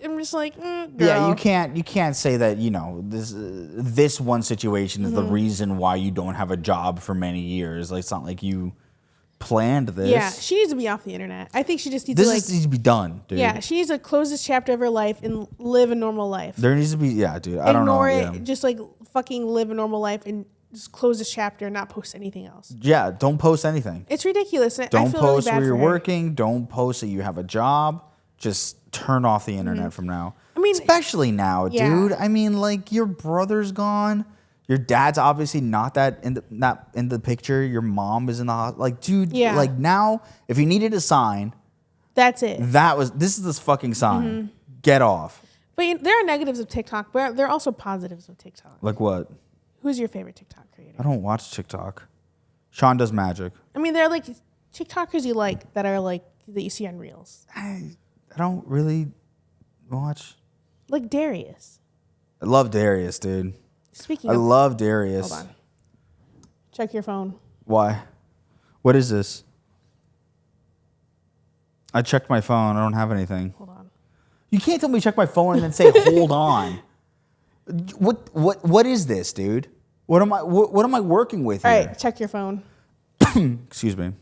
I'm just like, girl. Yeah, you can't say that, you know, this one situation is the reason why you don't have a job for many years. Like, it's not like you planned this. Yeah, she needs to be off the internet. I think she just needs This to like, needs to be done, dude. yeah, she needs to close this chapter of her life and live a normal life. There needs to be, yeah, dude. I don't know. Ignore it. Yeah. Just like fucking live a normal life and just close this chapter and not post anything else. Yeah, don't post anything. It's ridiculous. And I Don't feel post really bad where you're for her. working. Don't post that you have a job. Just turn off the internet from now. I mean, especially now, yeah. dude. I mean, like your brother's gone. Your dad's obviously not in the picture. Your mom is in the hospital. Like, dude, Yeah. like now, if you needed a sign, That's it. this is this fucking sign. Get off. But there are negatives of TikTok, but there are also positives of TikTok. Like what? Who's your favorite TikTok creator? I don't watch TikTok. Sean does magic. I mean, there are like TikTokers you like that are like that you see on Reels, I don't really watch. like Darius. I love Darius, dude. Speaking I of, love Darius. hold on, check your phone. Why? What is this? I checked my phone. I don't have anything. Hold on. You can't tell me to check my phone and then say hold on. What is this, dude? What am I working with All here? right, check your phone. Excuse me.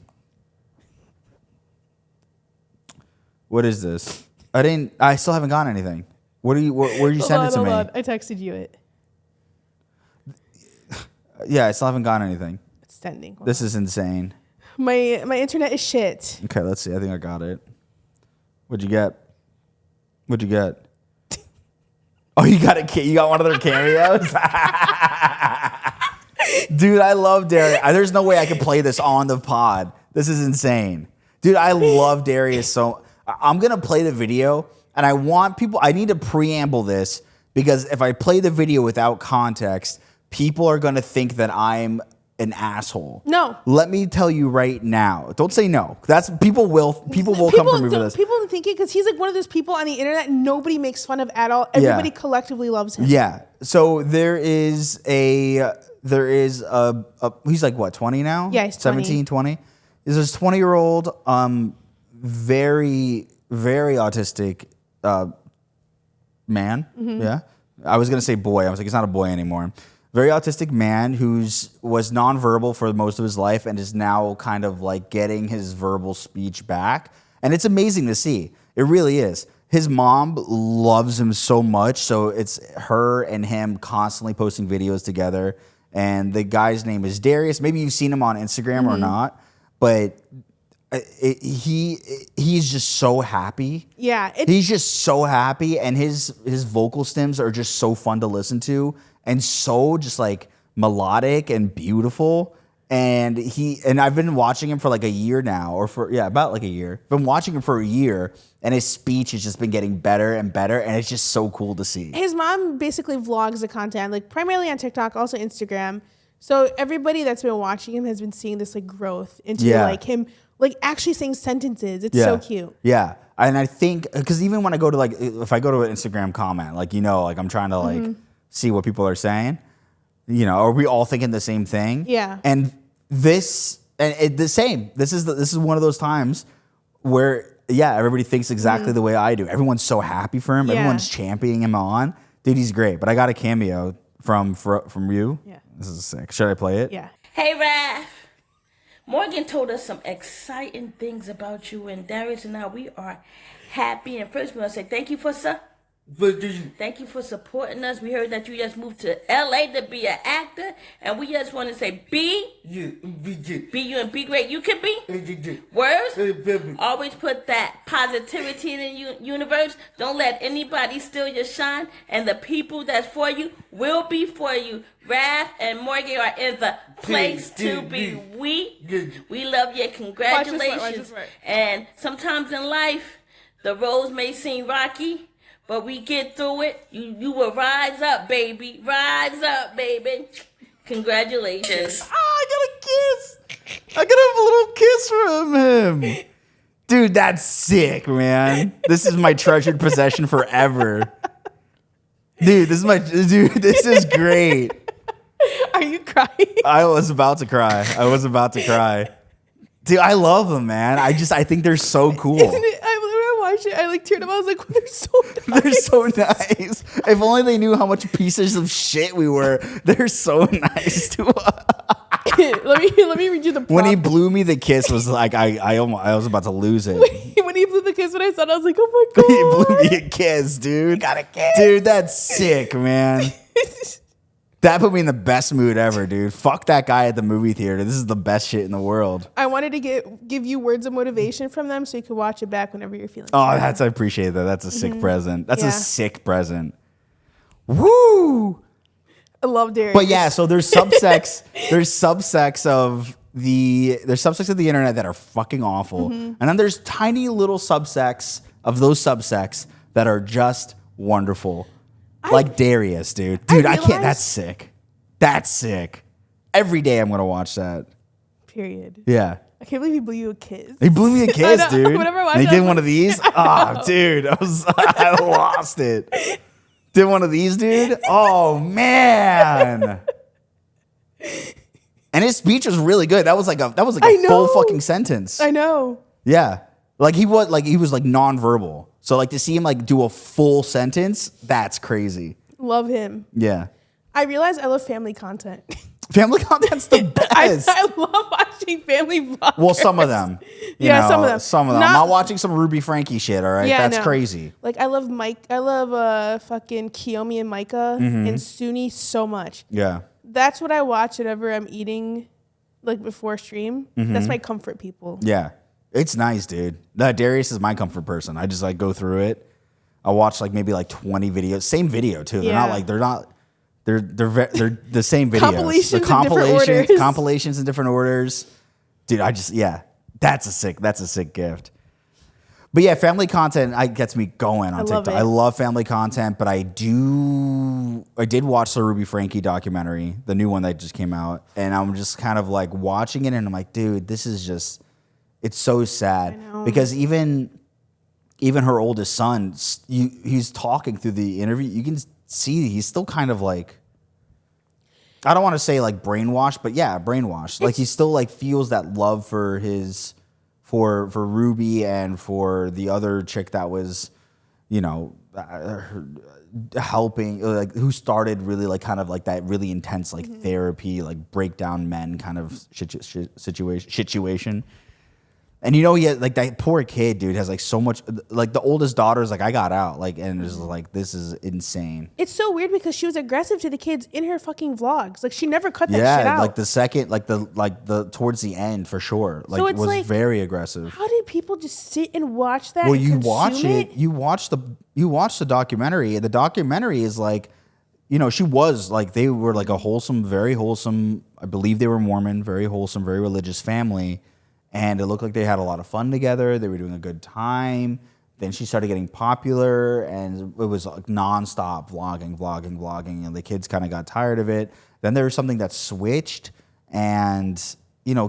What is this? I still haven't gotten anything. Where you send it to Hold me? on. I texted you it. Yeah, I still haven't gotten anything. It's sending. Hold This is insane. on. My internet is shit. Okay, let's see. I think I got it. What'd you get? Oh, you got a you got one of their cameos? Dude, I love Darius. There's no way I can play this on the pod. This is insane. Dude, I love Darius so I'm going to play the video and I need to preamble this because if I play the video without context, people are going to think that I'm an asshole. No. Let me tell you right now. Don't say no. People will come for me for this. People think it because he's like one of those people on the internet nobody makes fun of at all. Everybody collectively loves him. Yeah. So he's like what, 20 now? Yeah, he's 20. 17, 20. He's this 20-year-old, very, very autistic man. Mm-hmm. Yeah. I was going to say boy. I was like, he's not a boy anymore. Very autistic man was nonverbal for most of his life and is now kind of like getting his verbal speech back. And it's amazing to see. It really is. His mom loves him so much. So it's her and him constantly posting videos together. And the guy's name is Darius. Maybe you've seen him on Instagram or not. But he's just so happy. Yeah. He's just so happy. And his vocal stems are just so fun to listen to. And so just like melodic and beautiful. And I've been watching him for like a year now, about like a year. Been watching him for a year, and his speech has just been getting better and better, and it's just so cool to see. His mom basically vlogs the content, like primarily on TikTok, also Instagram. So everybody that's been watching him has been seeing this like growth into Yeah. like him like actually saying sentences. It's so cute. Yeah. And I think, because even when I go to like, if I go to an Instagram comment, like, like I'm trying to like see what people are saying, are we all thinking the same thing? Yeah. And the same. This is one of those times where, everybody thinks exactly the way I do. Everyone's so happy for him. Yeah. Everyone's championing him on. Dude, he's great. But I got a cameo from you. Yeah. This is sick. Should I play it? Yeah. Hey, Raff. Morgan told us some exciting things about you, and Darius and I, we are happy. And first, we want to say thank you for supporting us. We heard that you just moved to LA to be an actor, and we just want to say be you and be great. You can be. Words. Always put that positivity in the universe. Don't let anybody steal your shine, and the people that's for you will be for you. Raff and Morgan are in the place to be. We love you. Congratulations. Watch this part. And sometimes in life, the roads may seem rocky, but we get through it. You will rise up, baby. Rise up, baby. Congratulations. I got a kiss. I got a little kiss from him. Dude, that's sick, man. This is my treasured possession forever. Dude, this is great. Are you crying? I was about to cry. Dude, I love them, man. I think they're so cool. Isn't it? I watched it. I like teared up. I was like, they're so nice. They're so nice. If only they knew how much pieces of shit we were. They're so nice to us. let me read you the prompt. When he blew me the kiss was like I was about to lose it. When he blew the kiss, when I saw it, I was like, oh my god. He blew me a kiss, dude. Got a kiss. Dude, that's sick, man. That put me in the best mood ever, dude. Fuck that guy at the movie theater. This is the best shit in the world. I wanted to give you words of motivation from them so you could watch it back whenever you're feeling Oh, sad. I appreciate that. That's a sick present. That's Yeah. a sick present. Woo! I love Darius. But yeah, so there's subsects. There's subsects of the internet that are fucking awful, and then there's tiny little subsects of those subsects that are just wonderful, like Darius, dude. Dude, I can't. That's sick. That's sick. Every day I'm gonna watch that. Period. Yeah. I can't believe he blew you a kiss. He blew me a kiss, I know. dude. Whenever I watch And he it, I did was one like- of these. Oh, dude, I lost it. Did one of these, dude. Oh man. And his speech was really good. That was like a full fucking sentence. I know. Yeah. Like he was nonverbal. So like to see him like do a full sentence, that's crazy. Love him. Yeah. I realize I love family content. Family content's the best. I love watching family vloggers. Well, some of them. You Yeah, know, some of them. Some of them. I'm not watching some Ruby Frankie shit, all right? Yeah, I That's know. crazy. Like I love fucking Kiyomi and Micah and Suni so much. Yeah. That's what I watch whenever I'm eating, like before stream. That's my comfort people. Yeah. It's nice, dude. Darius is my comfort person. I just like go through it. I watch like maybe like 20 videos. Same video too. Yeah. They're the same videos. Compilations The in different orders. Compilations in different orders. Dude, that's a sick gift. But yeah, family content gets me going on love TikTok. it. I love family content, but I did watch the Ruby Frankie documentary, the new one that just came out, and I'm just kind of like watching it and I'm like, dude, this is just, it's so sad. I know. Because even her oldest son, he's talking through the interview. You can see he's still kind of like, I don't want to say like brainwashed, but yeah, brainwashed. Like he still like feels that love for for Ruby and for the other chick that was, helping, like who started really like kind of like that really intense like therapy, like breakdown men kind of situation. And he had like that poor kid, dude, has like so much, like the oldest daughter's like, I got out, like, and it's like, this is insane. It's so weird because she was aggressive to the kids in her fucking vlogs. Like she never cut that shit Yeah, out. like the second, like the towards the end for sure. Like So it it's was like, very aggressive. How did people just sit and watch that? Well, and you consume watch it, you watch the documentary, and the documentary is like, she was like, they were like a wholesome, very wholesome, I believe they were Mormon, very wholesome, very religious family. And it looked like they had a lot of fun together. They were doing a good time. Then she started getting popular, and it was like nonstop vlogging, and the kids kind of got tired of it. Then there was something that switched, and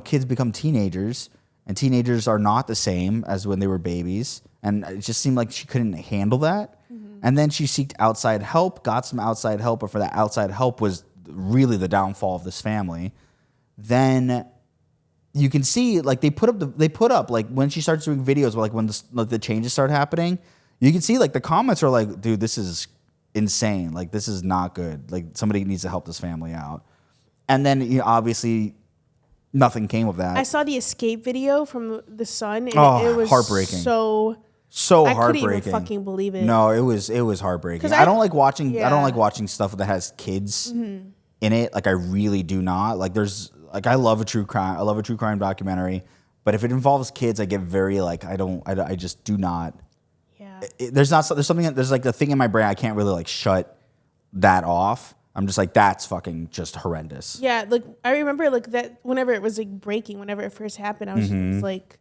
kids become teenagers, and teenagers are not the same as when they were babies, and it just seemed like she couldn't handle that. And then she sought outside help, got some outside help, but for that outside help was really the downfall of this family. Then you can see like they put up like when she starts doing videos, like when the changes start happening, you can see like the comments are like, dude, this is insane. Like this is not good. Like somebody needs to help this family out. And then obviously nothing came of that. I saw the escape video from the son, and it was heartbreaking. So heartbreaking. I couldn't even fucking believe it. No, it was heartbreaking. I don't like watching. I don't like watching stuff that has kids in it. Like I really do not. Like I love a true crime. I love a true crime documentary, but if it involves kids, I get very like I just do not. Yeah. There's like a thing in my brain I can't really like shut that off. I'm just like that's fucking just horrendous. Yeah, like I remember like that whenever it was like breaking, whenever it first happened, I was just like.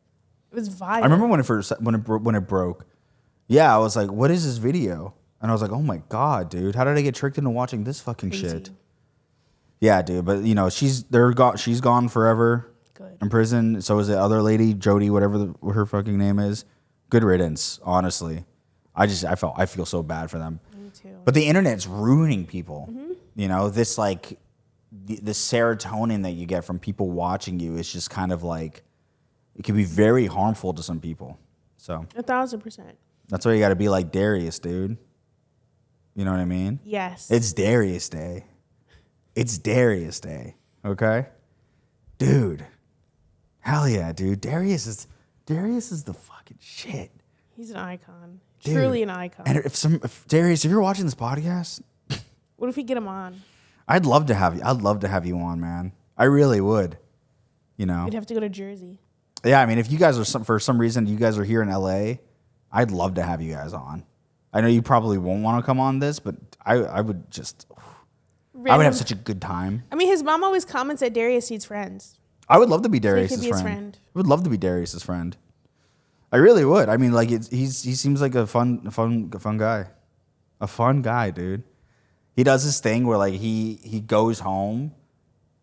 It was violent. I remember when it broke. Yeah, I was like, "What is this video?" And I was like, "Oh my god, dude! How did I get tricked into watching this fucking shit?" Yeah, dude. But she's gone forever. Good. In prison. So is the other lady, Jody, whatever her fucking name is. Good riddance. Honestly, I feel so bad for them. Me too. But the internet's ruining people. This like the serotonin that you get from people watching you is just kind of like. It can be very harmful to some people. So 1,000%. that's why you got to be like Darius, dude. You know what I mean? Yes. It's Darius Day. It's Darius Day. Okay, dude. Hell yeah, dude. Darius is the fucking shit. He's an icon. Dude. Truly an icon. And if Darius, if you're watching this podcast, What if we get him on? I'd love to have you. I'd love to have you on, man. I really would. We'd have to go to Jersey. Yeah, I mean, if you guys are for some reason you guys are here in LA, I'd love to have you guys on. I know you probably won't want to come on this, but I would just, I would have such a good time. I mean, his mom always comments that Darius needs friends. I would love to be So he Darius's could be his friend. friend. I would love to be Darius's friend. I really would. I mean, like he seems like a fun guy, a fun guy, dude. He does this thing where like he goes home.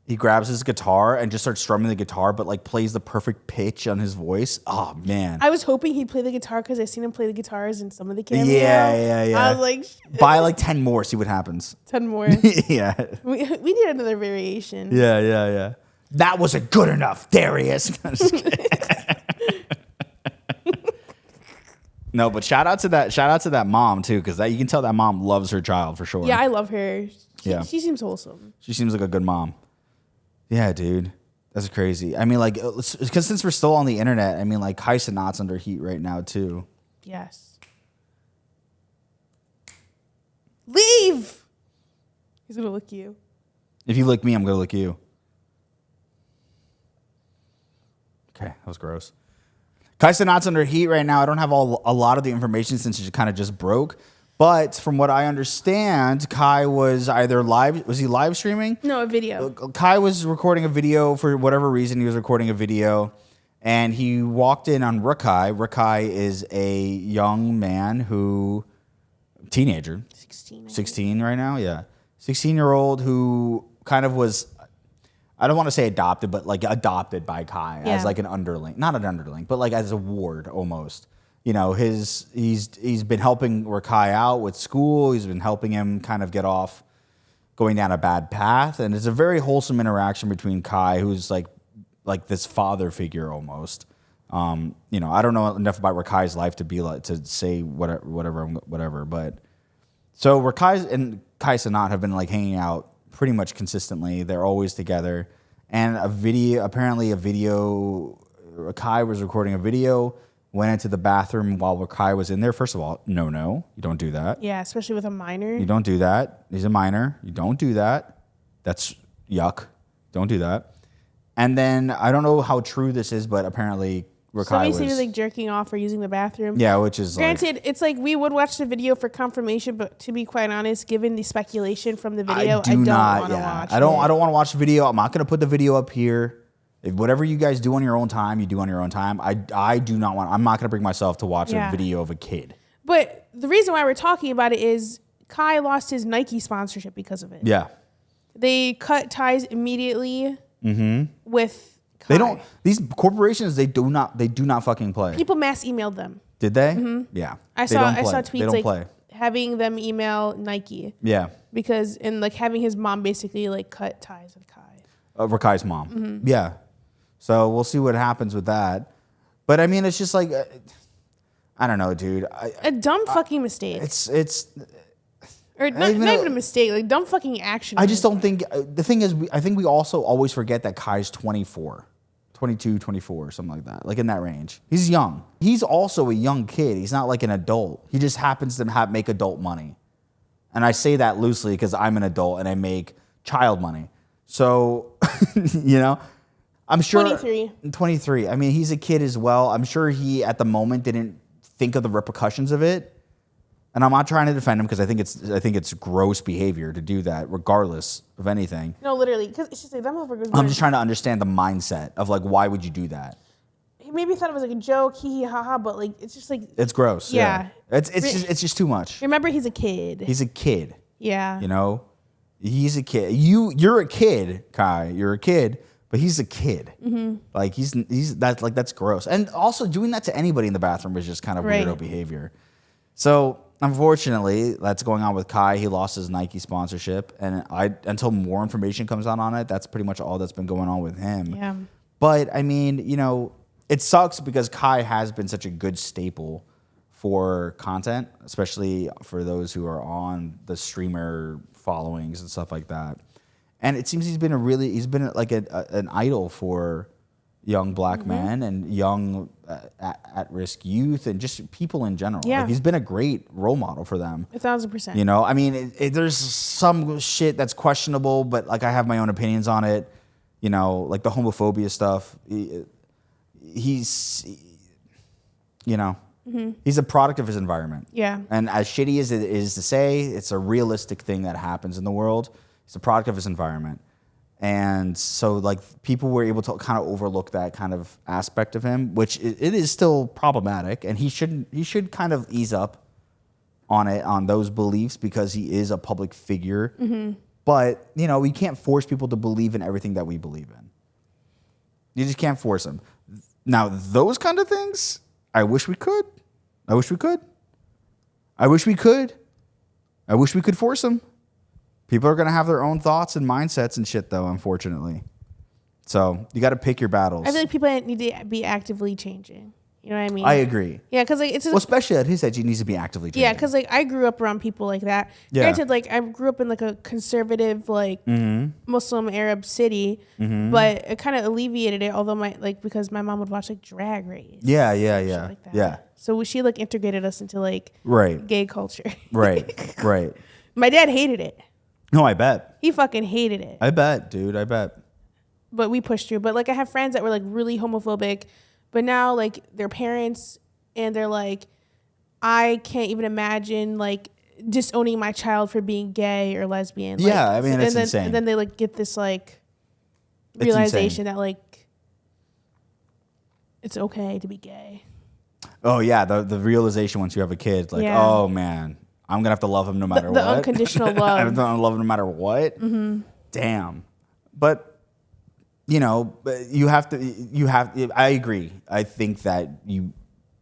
He grabs his guitar and just starts strumming the guitar, but like plays the perfect pitch on his voice. Oh man! I was hoping he'd play the guitar because I seen him play the guitars in some of the cameos. Yeah. I was like, buy like 10 more, see what happens. 10 more. Yeah. We need another variation. Yeah. That wasn't good enough, Darius. I'm just kidding. No, but shout out to that mom too, because you can tell that mom loves her child for sure. Yeah, I love her. She seems wholesome. She seems like a good mom. Yeah, dude. That's crazy. I mean, like, because since we're still on the internet, I mean, like, CENAT's under heat right now, too. Yes. Leave! He's going to lick you. If you lick me, I'm going to lick you. Okay, that was gross. CENAT's under heat right now. I don't have a lot of the information since it kind of just broke. But from what I understand, Kai was either was he live streaming? No, a video. Kai was recording a video for whatever reason. He was recording a video and he walked in on RAKAI. RAKAI is a young man teenager. 16 right now, yeah. 16-year-old who kind of was, I don't want to say adopted, but like adopted by Kai as like an underling. Not an underling, but like as a ward almost. He's been helping RAKAI out with school. He's been helping him kind of get off going down a bad path. And it's a very wholesome interaction between Kai, who's like this father figure almost. I don't know enough about RAKAI's life to be like to say whatever. But so RAKAI and CENAT have been like hanging out pretty much consistently. They're always together. And apparently RAKAI was recording a video. Went into the bathroom while RAKAI was in there. First of all, no, you don't do that. Yeah, especially with a minor. You don't do that. He's a minor. You don't do that. That's yuck. Don't do that. And then I don't know how true this is, but apparently RAKAI was... Somebody like jerking off or using the bathroom. Yeah, which is Granted, it's like we would watch the video for confirmation, but to be quite honest, given the speculation from the video, I don't want to watch it. I don't want to watch the video. I'm not going to put the video up here. If whatever you guys do on your own time, you do on your own time. I do not want. I'm not going to bring myself to watch a video of a kid. But the reason why we're talking about it is Kai lost his Nike sponsorship because of it. Yeah. They cut ties immediately with Kai. They don't. These corporations, they do not fucking play. People mass emailed them. Did they? Yeah. I They saw don't play. tweets They don't like play. having them email Nike. Yeah. Because and like having his mom basically like cut ties with Kai. Rakai's mom. Yeah. So we'll see what happens with that. But I mean, it's just like, I don't know, dude. A dumb fucking mistake. It's. Or not even a mistake, like dumb fucking action. I just don't think, the thing is, I think we also always forget that Kai's 24, 22, 24, something like that, like in that range. He's young. He's also a young kid. He's not like an adult. He just happens to make adult money. And I say that loosely because I'm an adult and I make child money. So, you know, I'm sure. 23. I mean, he's a kid as well. I'm sure he, at the moment, didn't think of the repercussions of it. And I'm not trying to defend him because I think it's gross behavior to do that, regardless of anything. No, literally, because it's just like that motherfucker. I'm just trying to understand the mindset of like, why would you do that? He maybe thought it was like a joke, hee hee ha ha, but like it's just like it's gross. Yeah. It's just too much. Remember, he's a kid. He's a kid. Yeah. You know, he's a kid. You're a kid, Kai. You're a kid, but he's a kid. Like that's gross. And also doing that to anybody in the bathroom is just kind of weirdo behavior. So. Unfortunately, that's going on with Kai. He lost his Nike sponsorship, and until more information comes out on it, that's pretty much all that's been going on with him. Yeah. But I mean, you know, it sucks because Kai has been such a good staple for content, especially for those who are on the streamer followings and stuff like that. And it seems he's been like an idol for young black men and young at-risk youth and just people in general. Yeah. Like, he's been a great role model for them. 1,000%. You know, I mean, there's some shit that's questionable, but like I have my own opinions on it. You know, like the homophobia stuff. He's, you know, he's a product of his environment. Yeah. And as shitty as it is to say, it's a realistic thing that happens in the world. He's a product of his environment. And so, like, people were able to kind of overlook that kind of aspect of him, which it is still problematic. And he should kind of ease up on those beliefs because he is a public figure. But, you know, we can't force people to believe in everything that we believe in. You just can't force them. Now, those kind of things, I wish we could. I wish we could. I wish we could. I wish we could force them. People are going to have their own thoughts and mindsets and shit, though, unfortunately. So you got to pick your battles. I feel like people need to be actively changing. You know what I mean? I agree. Yeah, because like especially at his age, he needs to be actively changing. Yeah, because like I grew up around people like that. Yeah. Granted, like I grew up in like a conservative, like Muslim Arab city, but it kind of alleviated it. Although because my mom would watch like Drag Race. Yeah. Like that. Yeah. So she like integrated us into like gay culture. Right. My dad hated it. No, I bet. He fucking hated it. I bet, dude. I bet. But we pushed through. But like I have friends that were like really homophobic, but now like their parents and they're like, I can't even imagine like disowning my child for being gay or lesbian. Yeah, like, I mean, it's insane. And then they like get this like realization that like it's okay to be gay. Oh yeah, the realization once you have a kid, like, oh man, I'm gonna have to love him no matter what. The unconditional love. I'm gonna love him no matter what. Damn. But you know, you have to. I agree. I think that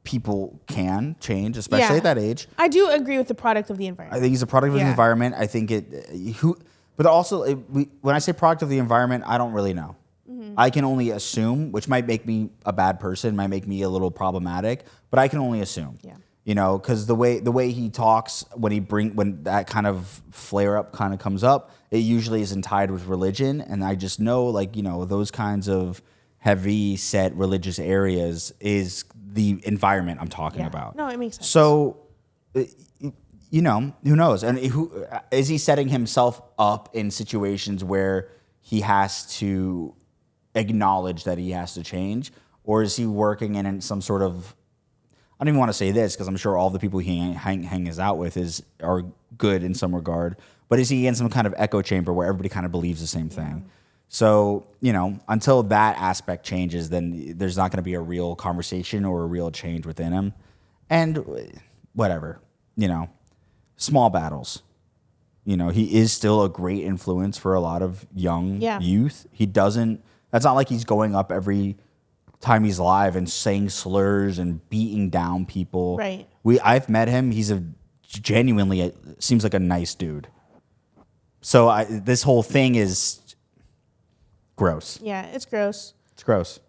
people can change, especially at that age. I do agree with the product of the environment. I think he's a product of the environment. I think but also when I say product of the environment, I don't really know. I can only assume, which might make me a bad person, might make me a little problematic, but I can only assume. Yeah. You know, because the way he talks when that kind of flare up kind of comes up, it usually isn't tied with religion, and I just know, like, you know, those kinds of heavy set religious areas is the environment I'm talking about. No, it makes sense. So, you know, who knows? And is he setting himself up in situations where he has to acknowledge that he has to change, or is he working in some sort of, I don't even want to say this because I'm sure all the people he hangs out with are good in some regard, but is he in some kind of echo chamber where everybody kind of believes the same thing? So, you know, until that aspect changes, then there's not going to be a real conversation or a real change within him. And whatever, you know, small battles. You know, he is still a great influence for a lot of young youth. That's not like he's going up every time he's live and saying slurs and beating down people. Right. I've met him. He's genuinely seems like a nice dude. So this whole thing is gross. Yeah, it's gross. It's gross.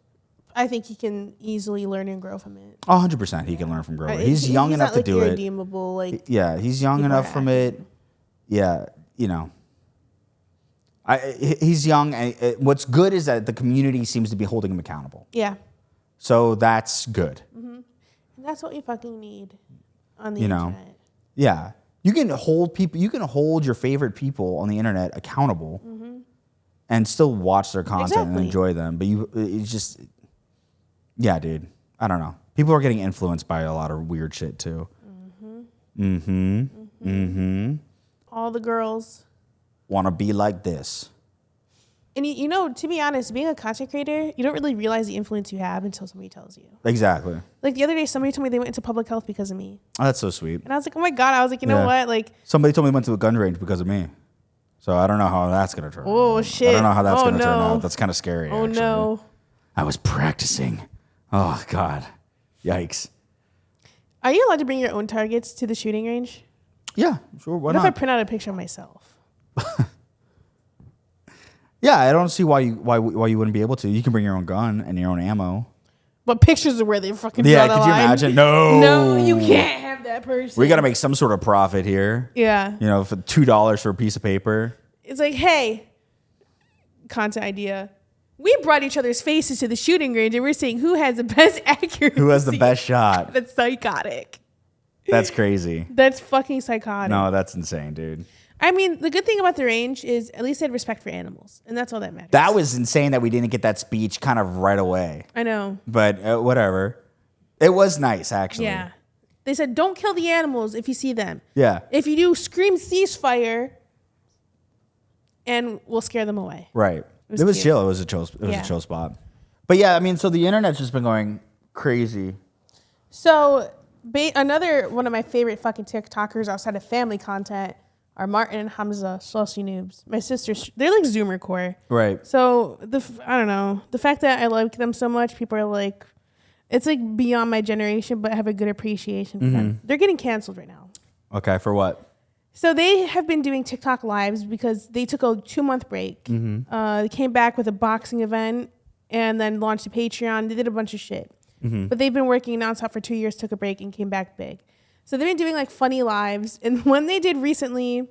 I think he can easily learn and grow from it. 100% he can learn from growing. He's young enough to do it. Irredeemable, like yeah, he's young enough from it. Yeah, you know. He's young. What's good is that the community seems to be holding him accountable. Yeah. So that's good. And that's what we fucking need on the internet. Yeah. You can hold people. You can hold your favorite people on the internet accountable, and still watch their content and enjoy them. But it's just, yeah, dude. I don't know. People are getting influenced by a lot of weird shit too. All the girls want to be like this. And you know, to be honest, being a content creator, you don't really realize the influence you have until somebody tells you. Exactly. Like the other day, somebody told me they went into public health because of me. Oh, that's so sweet. And I was like, oh my God. I was like, you know what? Like, somebody told me they went to a gun range because of me. So I don't know how that's going to turn out. Oh, shit. I don't know how that's going to turn out. That's kind of scary, Oh, actually. no. I was practicing. Oh, God. Yikes. Are you allowed to bring your own targets to the shooting range? Yeah, sure. Why What not? if I print out a picture of myself? Yeah, I don't see why you wouldn't be able to. You can bring your own gun and your own ammo. But pictures of where they fucking Yeah, draw the could you line. imagine? No. No, you can't have that person. We got to make some sort of profit here. Yeah. You know, for $2 for a piece of paper. It's like, hey, content idea. We brought each other's faces to the shooting range and we're saying who has the best accuracy. Who has the best shot? That's psychotic. That's crazy. That's fucking psychotic. No, that's insane, dude. I mean, the good thing about the range is at least they had respect for animals, and that's all that matters. That was insane that we didn't get that speech kind of right away. I know. But whatever. It was nice, actually. Yeah. They said, don't kill the animals if you see them. Yeah. If you do, scream ceasefire, and we'll scare them away. Right. It was cute. chill. It was a chill spot. But yeah, I mean, so the internet's just been going crazy. So another one of my favorite fucking TikTokers outside of family content are Martin and HAMZAH, Slushy Noobz. My sisters, they're like Zoomer core. Right. So I don't know. The fact that I like them so much, people are like, it's like beyond my generation, but I have a good appreciation for them. They're getting canceled right now. Okay, for what? So they have been doing TikTok lives because they took a 2-month break. They came back with a boxing event and then launched a Patreon. They did a bunch of shit. But they've been working nonstop for 2 years, took a break, and came back big. So they've been doing like funny lives. And one they did recently,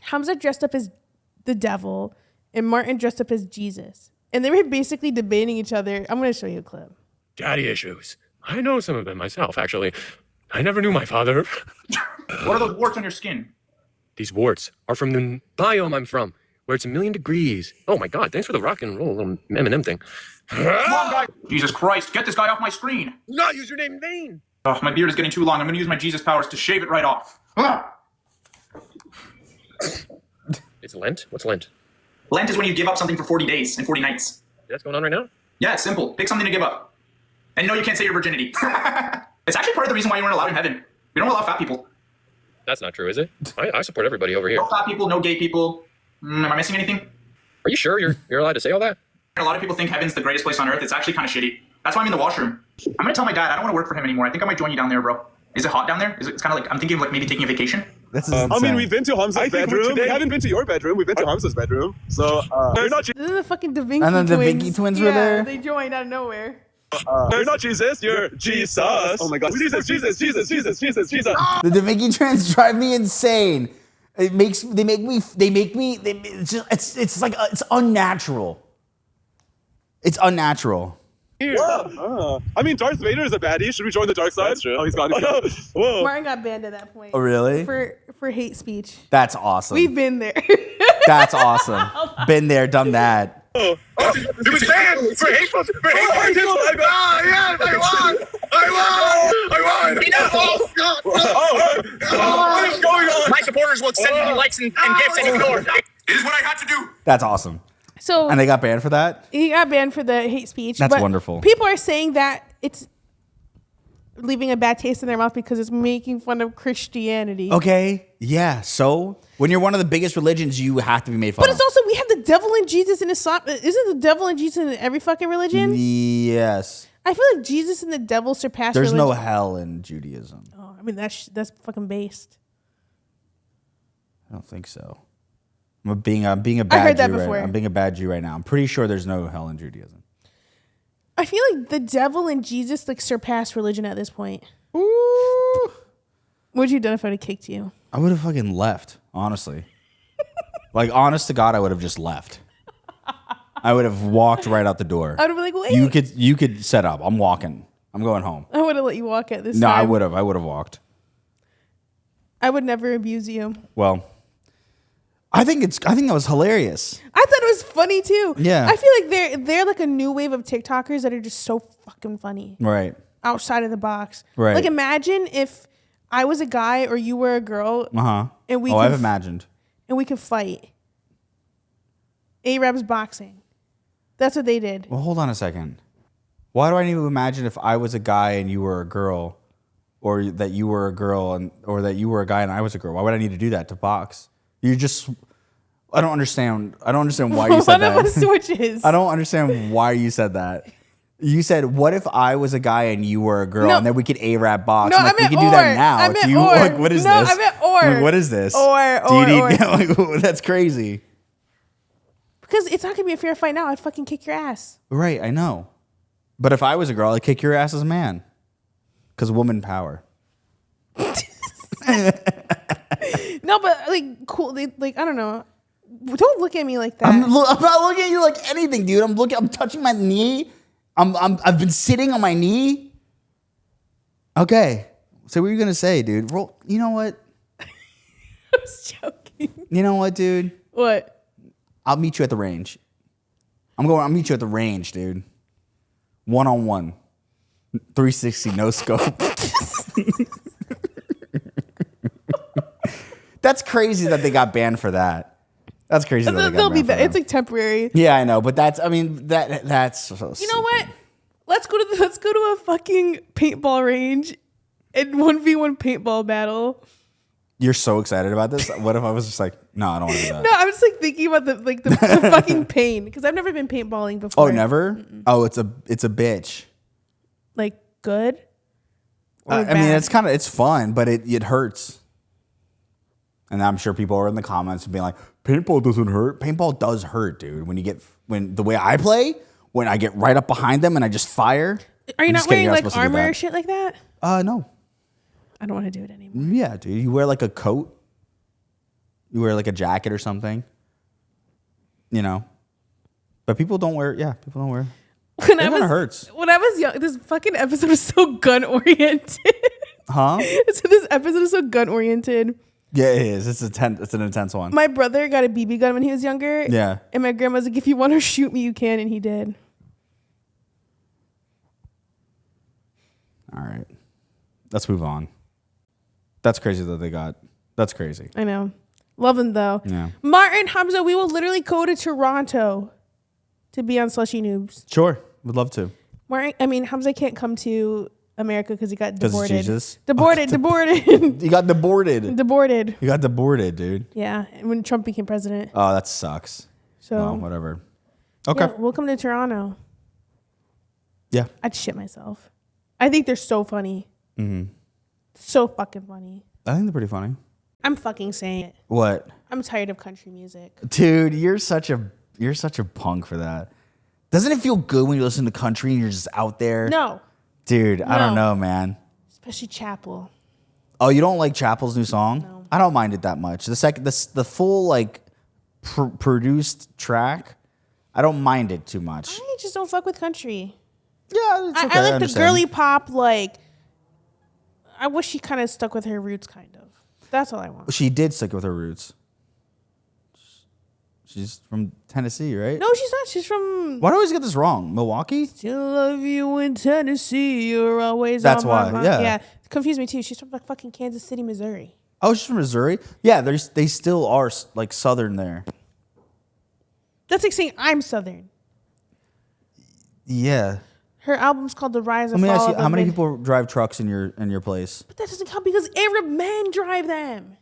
HAMZAH dressed up as the devil and Martin dressed up as Jesus. And they were basically debating each other. I'm going to show you a clip. Daddy issues. I know some of them myself, actually. I never knew my father. What are those warts on your skin? These warts are from the biome I'm from, where it's 1,000,000 degrees. Oh my God, thanks for the rock and roll little M&M thing. Come on, guy. Jesus Christ, get this guy off my screen. Not use your name in vain. Oh, my beard is getting too long. I'm going to use my Jesus powers to shave it right off. It's Lent? What's Lent? Lent is when you give up something for 40 days and 40 nights. That's going on right now? Yeah, it's simple. Pick something to give up. And you can't say your virginity. It's actually part of the reason why you weren't allowed in heaven. We don't allow fat people. That's not true, is it? I support everybody over here. No fat people, no gay people. Am I missing anything? Are you sure you're allowed to say all that? A lot of people think heaven's the greatest place on earth. It's actually kind of shitty. That's why I'm in the washroom. I'm going to tell my dad I don't want to work for him anymore. I think I might join you down there, bro. Is it hot down there? It's kind of like, I'm thinking of like maybe taking a vacation. This is I mean, we've been to HAMZAH's bedroom. We haven't been to your bedroom. We've been to HAMZAH's bedroom. So, you're not This is the fucking Da Vinci And then the twins. Vinci twins were there? They joined out of nowhere. you're not Jesus. You're Jesus. Oh my God. Jesus. The Da Vinci twins drive me insane. It's unnatural. It's unnatural. I mean, Darth Vader is a baddie. Should we join the dark side? That's true. Oh, he's gone. Whoa. Martin got banned at that point. Oh, really? For hate speech. That's awesome. We've been there. That's awesome. Been there, done that. It was banned for hateful content. I won. What is going on? My supporters will send me likes and gifts and ignore. It is what I had to do. That's awesome. So And they got banned for that? he got banned for the hate speech. That's but wonderful. People are saying that it's leaving a bad taste in their mouth because it's making fun of Christianity. Okay. Yeah. So when you're one of the biggest religions, you have to be made fun But of. it's also, we have the devil and Jesus in Islam. Isn't the devil and Jesus in every fucking religion? Yes. I feel like Jesus and the devil surpass There's religion. no hell in Judaism. Oh, I mean, that's fucking based. I don't think so. I'm being a bad heard that Jew before. I'm being a bad Jew right now. I'm pretty sure there's no hell in Judaism. I feel like the devil and Jesus like surpass religion at this point. Ooh. What would you have done if I would have kicked you? I would have fucking left, honestly. Like, honest to God, I would have just left. I would have walked right out the door. I would have been like, wait. You could set up. I'm walking. I'm going home. I would have let you walk at this No, time. I would have walked. I would never abuse you. Well, I think that was hilarious. I thought it was funny too. Yeah. I feel like they're like a new wave of TikTokers that are just so fucking funny. Right. Outside of the box. Right. Like imagine if I was a guy or you were a girl. Uh-huh. And we I've imagined. And we could fight. Ayyrabs boxing. That's what they did. Well, hold on a second. Why do I need to imagine if I was a guy and you were a girl, or that you were a girl or that you were a guy and I was a girl? Why would I need to do that to box? I don't understand. I don't understand why you said that. One of us switches. I don't understand why you said that. You said, "What if I was a guy and you were a girl, and then we could Arab box?" No, I'm like, I meant we can do that now. I meant Do you, or. like, what is no, this? I meant or. I'm like, what is this? Or. That's crazy. Because it's not gonna be a fair fight now. I'd fucking kick your ass. Right, I know. But if I was a girl, I'd kick your ass as a man. Because woman power. No, but like cool. Like I don't know. Don't look at me like that. I'm not looking at you like anything, dude. I'm touching my knee. I've been sitting on my knee. Okay. So what are you gonna say, dude? You know what? I was joking. You know what, dude? What? I'll meet you at the range. I'll meet you at the range, dude. 1-on-1. 360, no scope. That's crazy that they got banned for that. That's crazy that they got They'll be banned for back. that. It's like temporary. Yeah, I know, but that's so You know what? Let's go to a fucking paintball range and 1v1 paintball battle. You're so excited about this. What if I was just like, no, I don't want to do that. No, I'm just like thinking about the fucking pain because I've never been paintballing before. Oh, never? Mm-mm. Oh, it's a bitch. Like good? I mean, it's fun, but it hurts. And I'm sure people are in the comments being like, paintball doesn't hurt. Paintball does hurt, dude. When the way I play, when I get right up behind them and I just fire. Are you I'm not just kidding, wearing you're like supposed to do armor that. or shit like that? No. I don't want to do it anymore. Yeah, dude. You wear like a coat. You wear like a jacket or something. You know. But people don't wear. Yeah, people don't wear. It kind of hurts. When I was young, this fucking episode is so gun oriented. Huh? So this episode is so gun oriented. Yeah, it is. It's an intense one. My brother got a BB gun when he was younger. Yeah. And my grandma's like, if you want to shoot me, you can. And he did. All right. Let's move on. That's crazy that they got. That's crazy. I know. Love him though. Yeah. Martin, Hamza, we will literally go to Toronto to be on Slushy Noobz. Sure. Would love to. Hamza can't come to America because he got deported. Jesus? Deported. You got deported. Deported. You got deported, dude. Yeah. When Trump became president. Oh, that sucks. So well, whatever. Okay. Yeah, we'll come to Toronto. Yeah. I'd shit myself. I think they're so funny. Mm-hmm. So fucking funny. I think they're pretty funny. I'm fucking saying it. What? I'm tired of country music. Dude, you're such a punk for that. Doesn't it feel good when you listen to country and you're just out there? No. Dude, I don't No. know, man. Especially Chapel. Oh, you don't like Chapel's new song? No. I don't mind it that much. The full like produced track, I don't mind it too much. I just don't fuck with country. Yeah, it's okay. I like the understand. girly pop, like, I wish she kind of stuck with her roots, kind of. That's all I want. She did stick with her roots. She's from Tennessee, right? No, she's not. She's from... Why do I always get this wrong? Milwaukee? Still love you in Tennessee. You're always That's on my why, mind. yeah. Yeah. Confused me, too. She's from like fucking Kansas City, Missouri. Oh, she's from Missouri? Yeah, they still are like southern there. That's like saying I'm Southern. Yeah. Her album's called The Rise and Let me Fall ask you, of the how many Mid- people drive trucks in your place? But that doesn't count because Arab men drive them.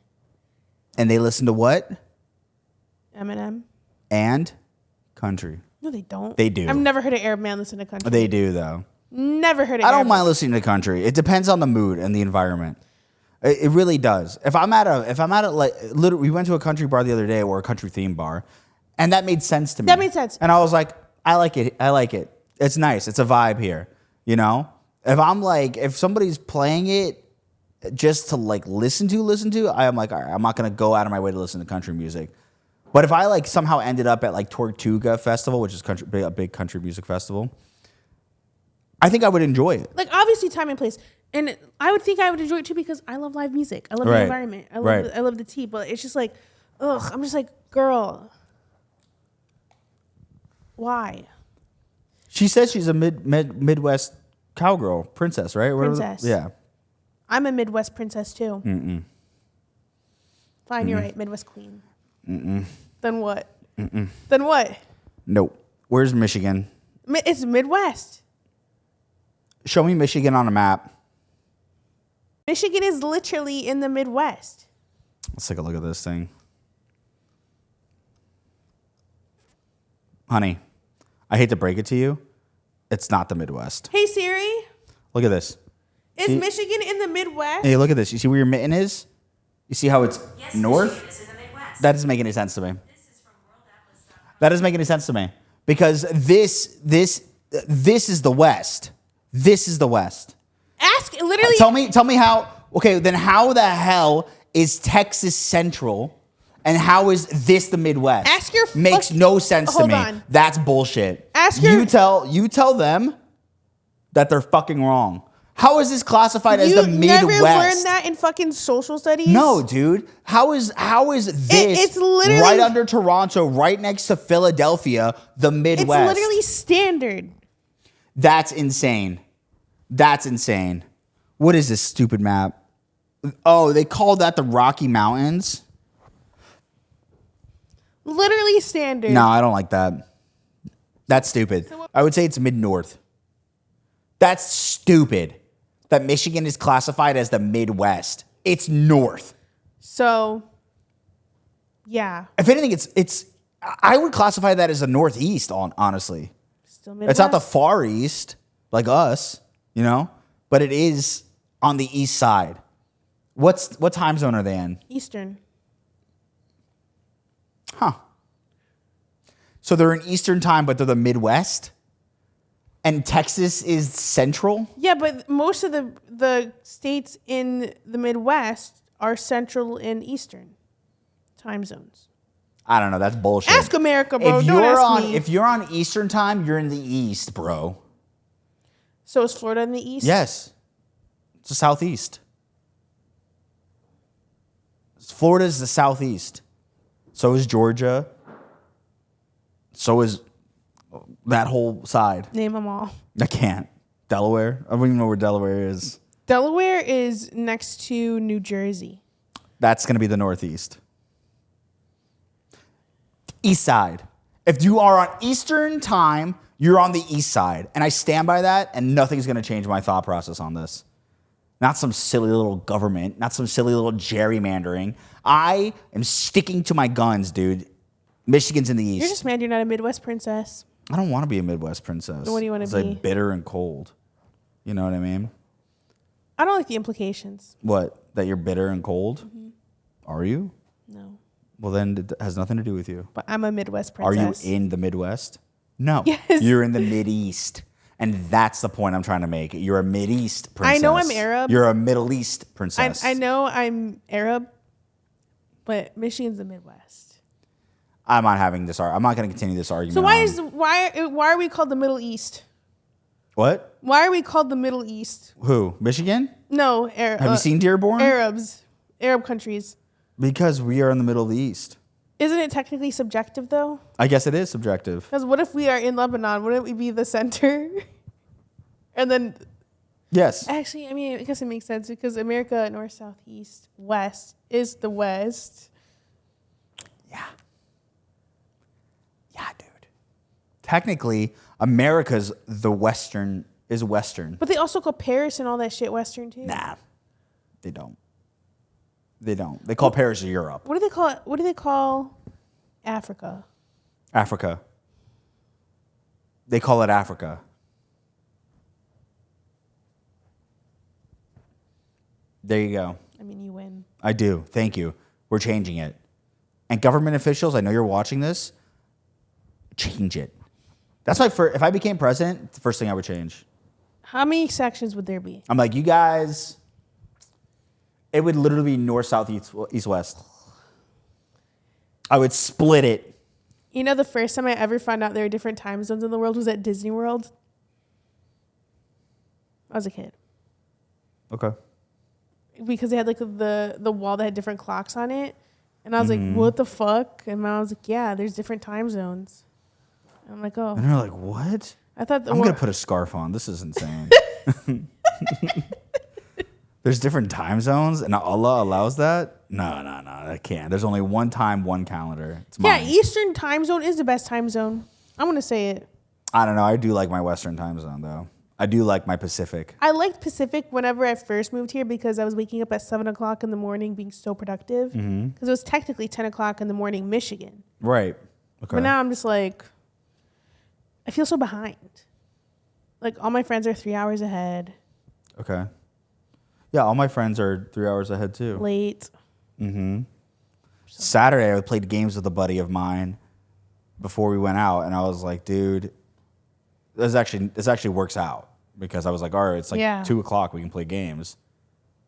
And they listen to what? Eminem. And country. No, they don't. They do. I've never heard an Arab man listen to country. They do though. Never heard. I don't mind listening to country. It depends on the mood and the environment. It really does. If I'm at like literally, we went to a country bar the other day or a country theme bar, and that made sense to me. That made sense. And I was like, I like it. I like it. It's nice. It's a vibe here. You know, if somebody's playing it just to like listen to, I am like, all right, I'm not gonna go out of my way to listen to country music. But if I like somehow ended up at like Tortuga Festival, which is a big country music festival, I think I would enjoy it. Like obviously time and place, and I would think I would enjoy it too because I love live music. I love the environment. I love the tea. But it's just like, ugh. I'm just like, girl, why? She says she's a Midwest cowgirl princess, right? Princess. Yeah. I'm a Midwest princess too. Fine, you're right. Midwest queen. Then what? Then what? Nope. Where's Michigan? It's Midwest. Show me Michigan on a map. Michigan is literally in the Midwest. Let's take a look at this thing. Honey, I hate to break it to you. It's not the Midwest. Hey Siri, Look at this. is See? Michigan in the Midwest? Hey, look at this. You see where your mitten is? You see how it's north? That doesn't make any sense to me. That doesn't make any sense to me. Because this is the West. This is the West. Ask literally. Tell me how. Okay, then how the hell is Texas Central, and how is this the Midwest? Ask your makes no sense to hold me. on. That's bullshit. Ask your- you tell them that they're fucking wrong. How is this classified as the Midwest? You never learned that in fucking social studies? No, dude. How is this it's literally right under Toronto, right next to Philadelphia, the Midwest? It's literally standard. That's insane. That's insane. What is this stupid map? Oh, they called that the Rocky Mountains? Literally standard. No, I don't like that. That's stupid. I would say it's mid-north. That's stupid. That Michigan is classified as the Midwest. It's north. So, yeah. If anything, it's. I would classify that as the Northeast. Honestly, Still Midwest. it's not the Far East like us, you know, but it is on the east side. What time zone are they in? Eastern. Huh. So they're in Eastern time, but they're the Midwest? And Texas is Central? Yeah, but most of the states in the Midwest are Central and Eastern time zones. I don't know. That's bullshit. Ask America, bro. If Don't you're ask on, me. If you're on Eastern time, you're in the East, bro. So is Florida in the East? Yes. It's the Southeast. Florida's the Southeast. So is Georgia. So is that whole side. Name them all. I can't. Delaware? I don't even know where Delaware is. Delaware is next to New Jersey. That's going to be the Northeast. East side. If you are on Eastern time, you're on the east side. And I stand by that, and nothing's going to change my thought process on this. Not some silly little government, not some silly little gerrymandering. I am sticking to my guns, dude. Michigan's in the east. You're just mad you're not a Midwest princess. I don't want to be a Midwest princess. Then what do you want to It's be? like bitter and cold. You know what I mean? I don't like the implications. What? That you're bitter and cold? Mm-hmm. Are you? No. Well, then it has nothing to do with you. But I'm a Midwest Are princess. you in the Midwest? No. Yes. You're in the Mideast. And that's the point I'm trying to make. You're a Mideast princess. I know I'm Arab. You're a Middle East princess. I know I'm Arab, but Michigan's the Midwest. I'm not having this. I'm not going to continue this argument. So why are we called the Middle East? What? Why are we called the Middle East? Who? Michigan? No, Have you seen Dearborn? Arab countries. Because we are in the middle of the East. Isn't it technically subjective though? I guess it is subjective. Because what if we are in Lebanon? Wouldn't we be the center? And then, Yes. actually, I mean, I guess it makes sense because America, north, south, east, west is the West. Yeah. Yeah, dude. technically, America's the Western is Western. But they also call Paris and all that shit Western too. Nah, they don't. They don't. They call Paris Europe. What do they call it? What do they call Africa? Africa. They call it Africa. There you go. I mean, you win. I do. Thank you. We're changing it. And government officials, I know you're watching this. Change it. That's why if I became president, the first thing I would change. How many sections would there be? I'm like, you guys, it would literally be north, south, east, west. I would split it. You know, the first time I ever found out there were different time zones in the world was at Disney World. I was a kid. Okay. Because they had like the wall that had different clocks on it. And I was like, what the fuck? And Mom was like, yeah, there's different time zones. And I'm like, oh. And they're like, what? I thought I'm going to put a scarf on. This is insane. There's different time zones and Allah allows that? No, I can't. There's only one time, one calendar. It's mine. Yeah, Eastern time zone is the best time zone. I'm going to say it. I don't know. I do like my Western time zone, though. I do like my Pacific. I liked Pacific whenever I first moved here because I was waking up at 7 o'clock in the morning being so productive. Because it was technically 10 o'clock in the morning, Michigan. Right. Okay. But now I'm just like, I feel so behind. Like, all my friends are 3 hours ahead. Okay. Yeah, all my friends are 3 hours ahead, too. Late. Saturday, I played games with a buddy of mine before we went out, and I was like, dude, this actually works out. Because I was like, all right, it's like 2 o'clock, we can play games.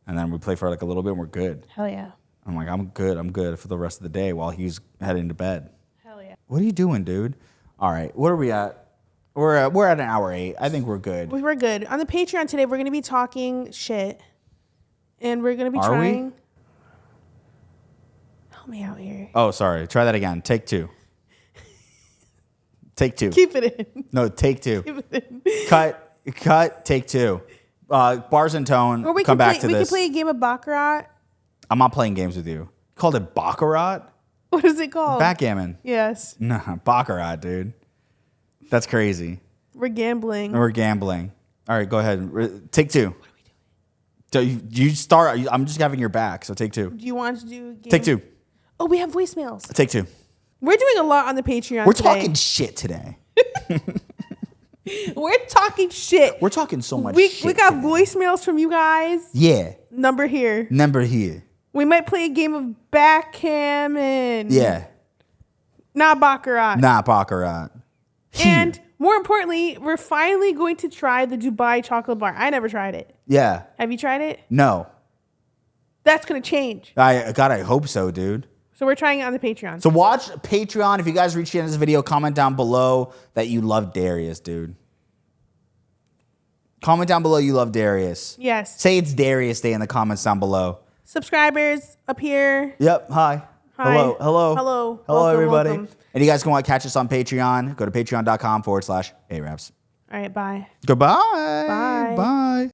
And then we play for like a little bit, and we're good. Hell yeah. I'm like, I'm good for the rest of the day while he's heading to bed. Hell yeah. What are you doing, dude? All right, what are we at? We're at an hour 8. I think we're good. We're good. On the Patreon today, we're going to be talking shit. And we're going to be trying. Help me out here. Oh, sorry. Try that again. Take 2. Take 2. Keep it in. No, take 2. Keep it in. Cut, take 2. Bars and tone, Or we come back to we this. could play a game of Baccarat. I'm not playing games with you. You called it Baccarat? What is it called? Backgammon. Yes. Nah, Baccarat, dude. That's crazy. We're gambling. We're gambling. All right, go ahead. Take 2. What are we doing? So you start. I'm just having your back, so take 2. Do you want to do a game? Take 2. Oh, we have voicemails. Take 2. We're doing a lot on the Patreon We're today. talking shit today. We're talking shit. We're talking so much we shit. We got today. voicemails from you guys. Yeah. Number here. We might play a game of backgammon. Yeah. Not Baccarat. Not Baccarat. And more importantly, we're finally going to try the Dubai chocolate bar. I never tried it. Yeah. Have you tried it? No. That's going to change. I hope so, dude. So we're trying it on the Patreon. So watch Patreon. If you guys reach the end of this video, comment down below that you love Darius, dude. Comment down below you love Darius. Yes. Say it's Darius Day in the comments down below. Subscribers up here. Yep. Hi. Hi. Hello. Hello. Welcome, everybody. Welcome. And you guys can want to catch us on Patreon. Go to patreon.com/Ayyrabs. All right. Bye. Goodbye. Bye. Bye.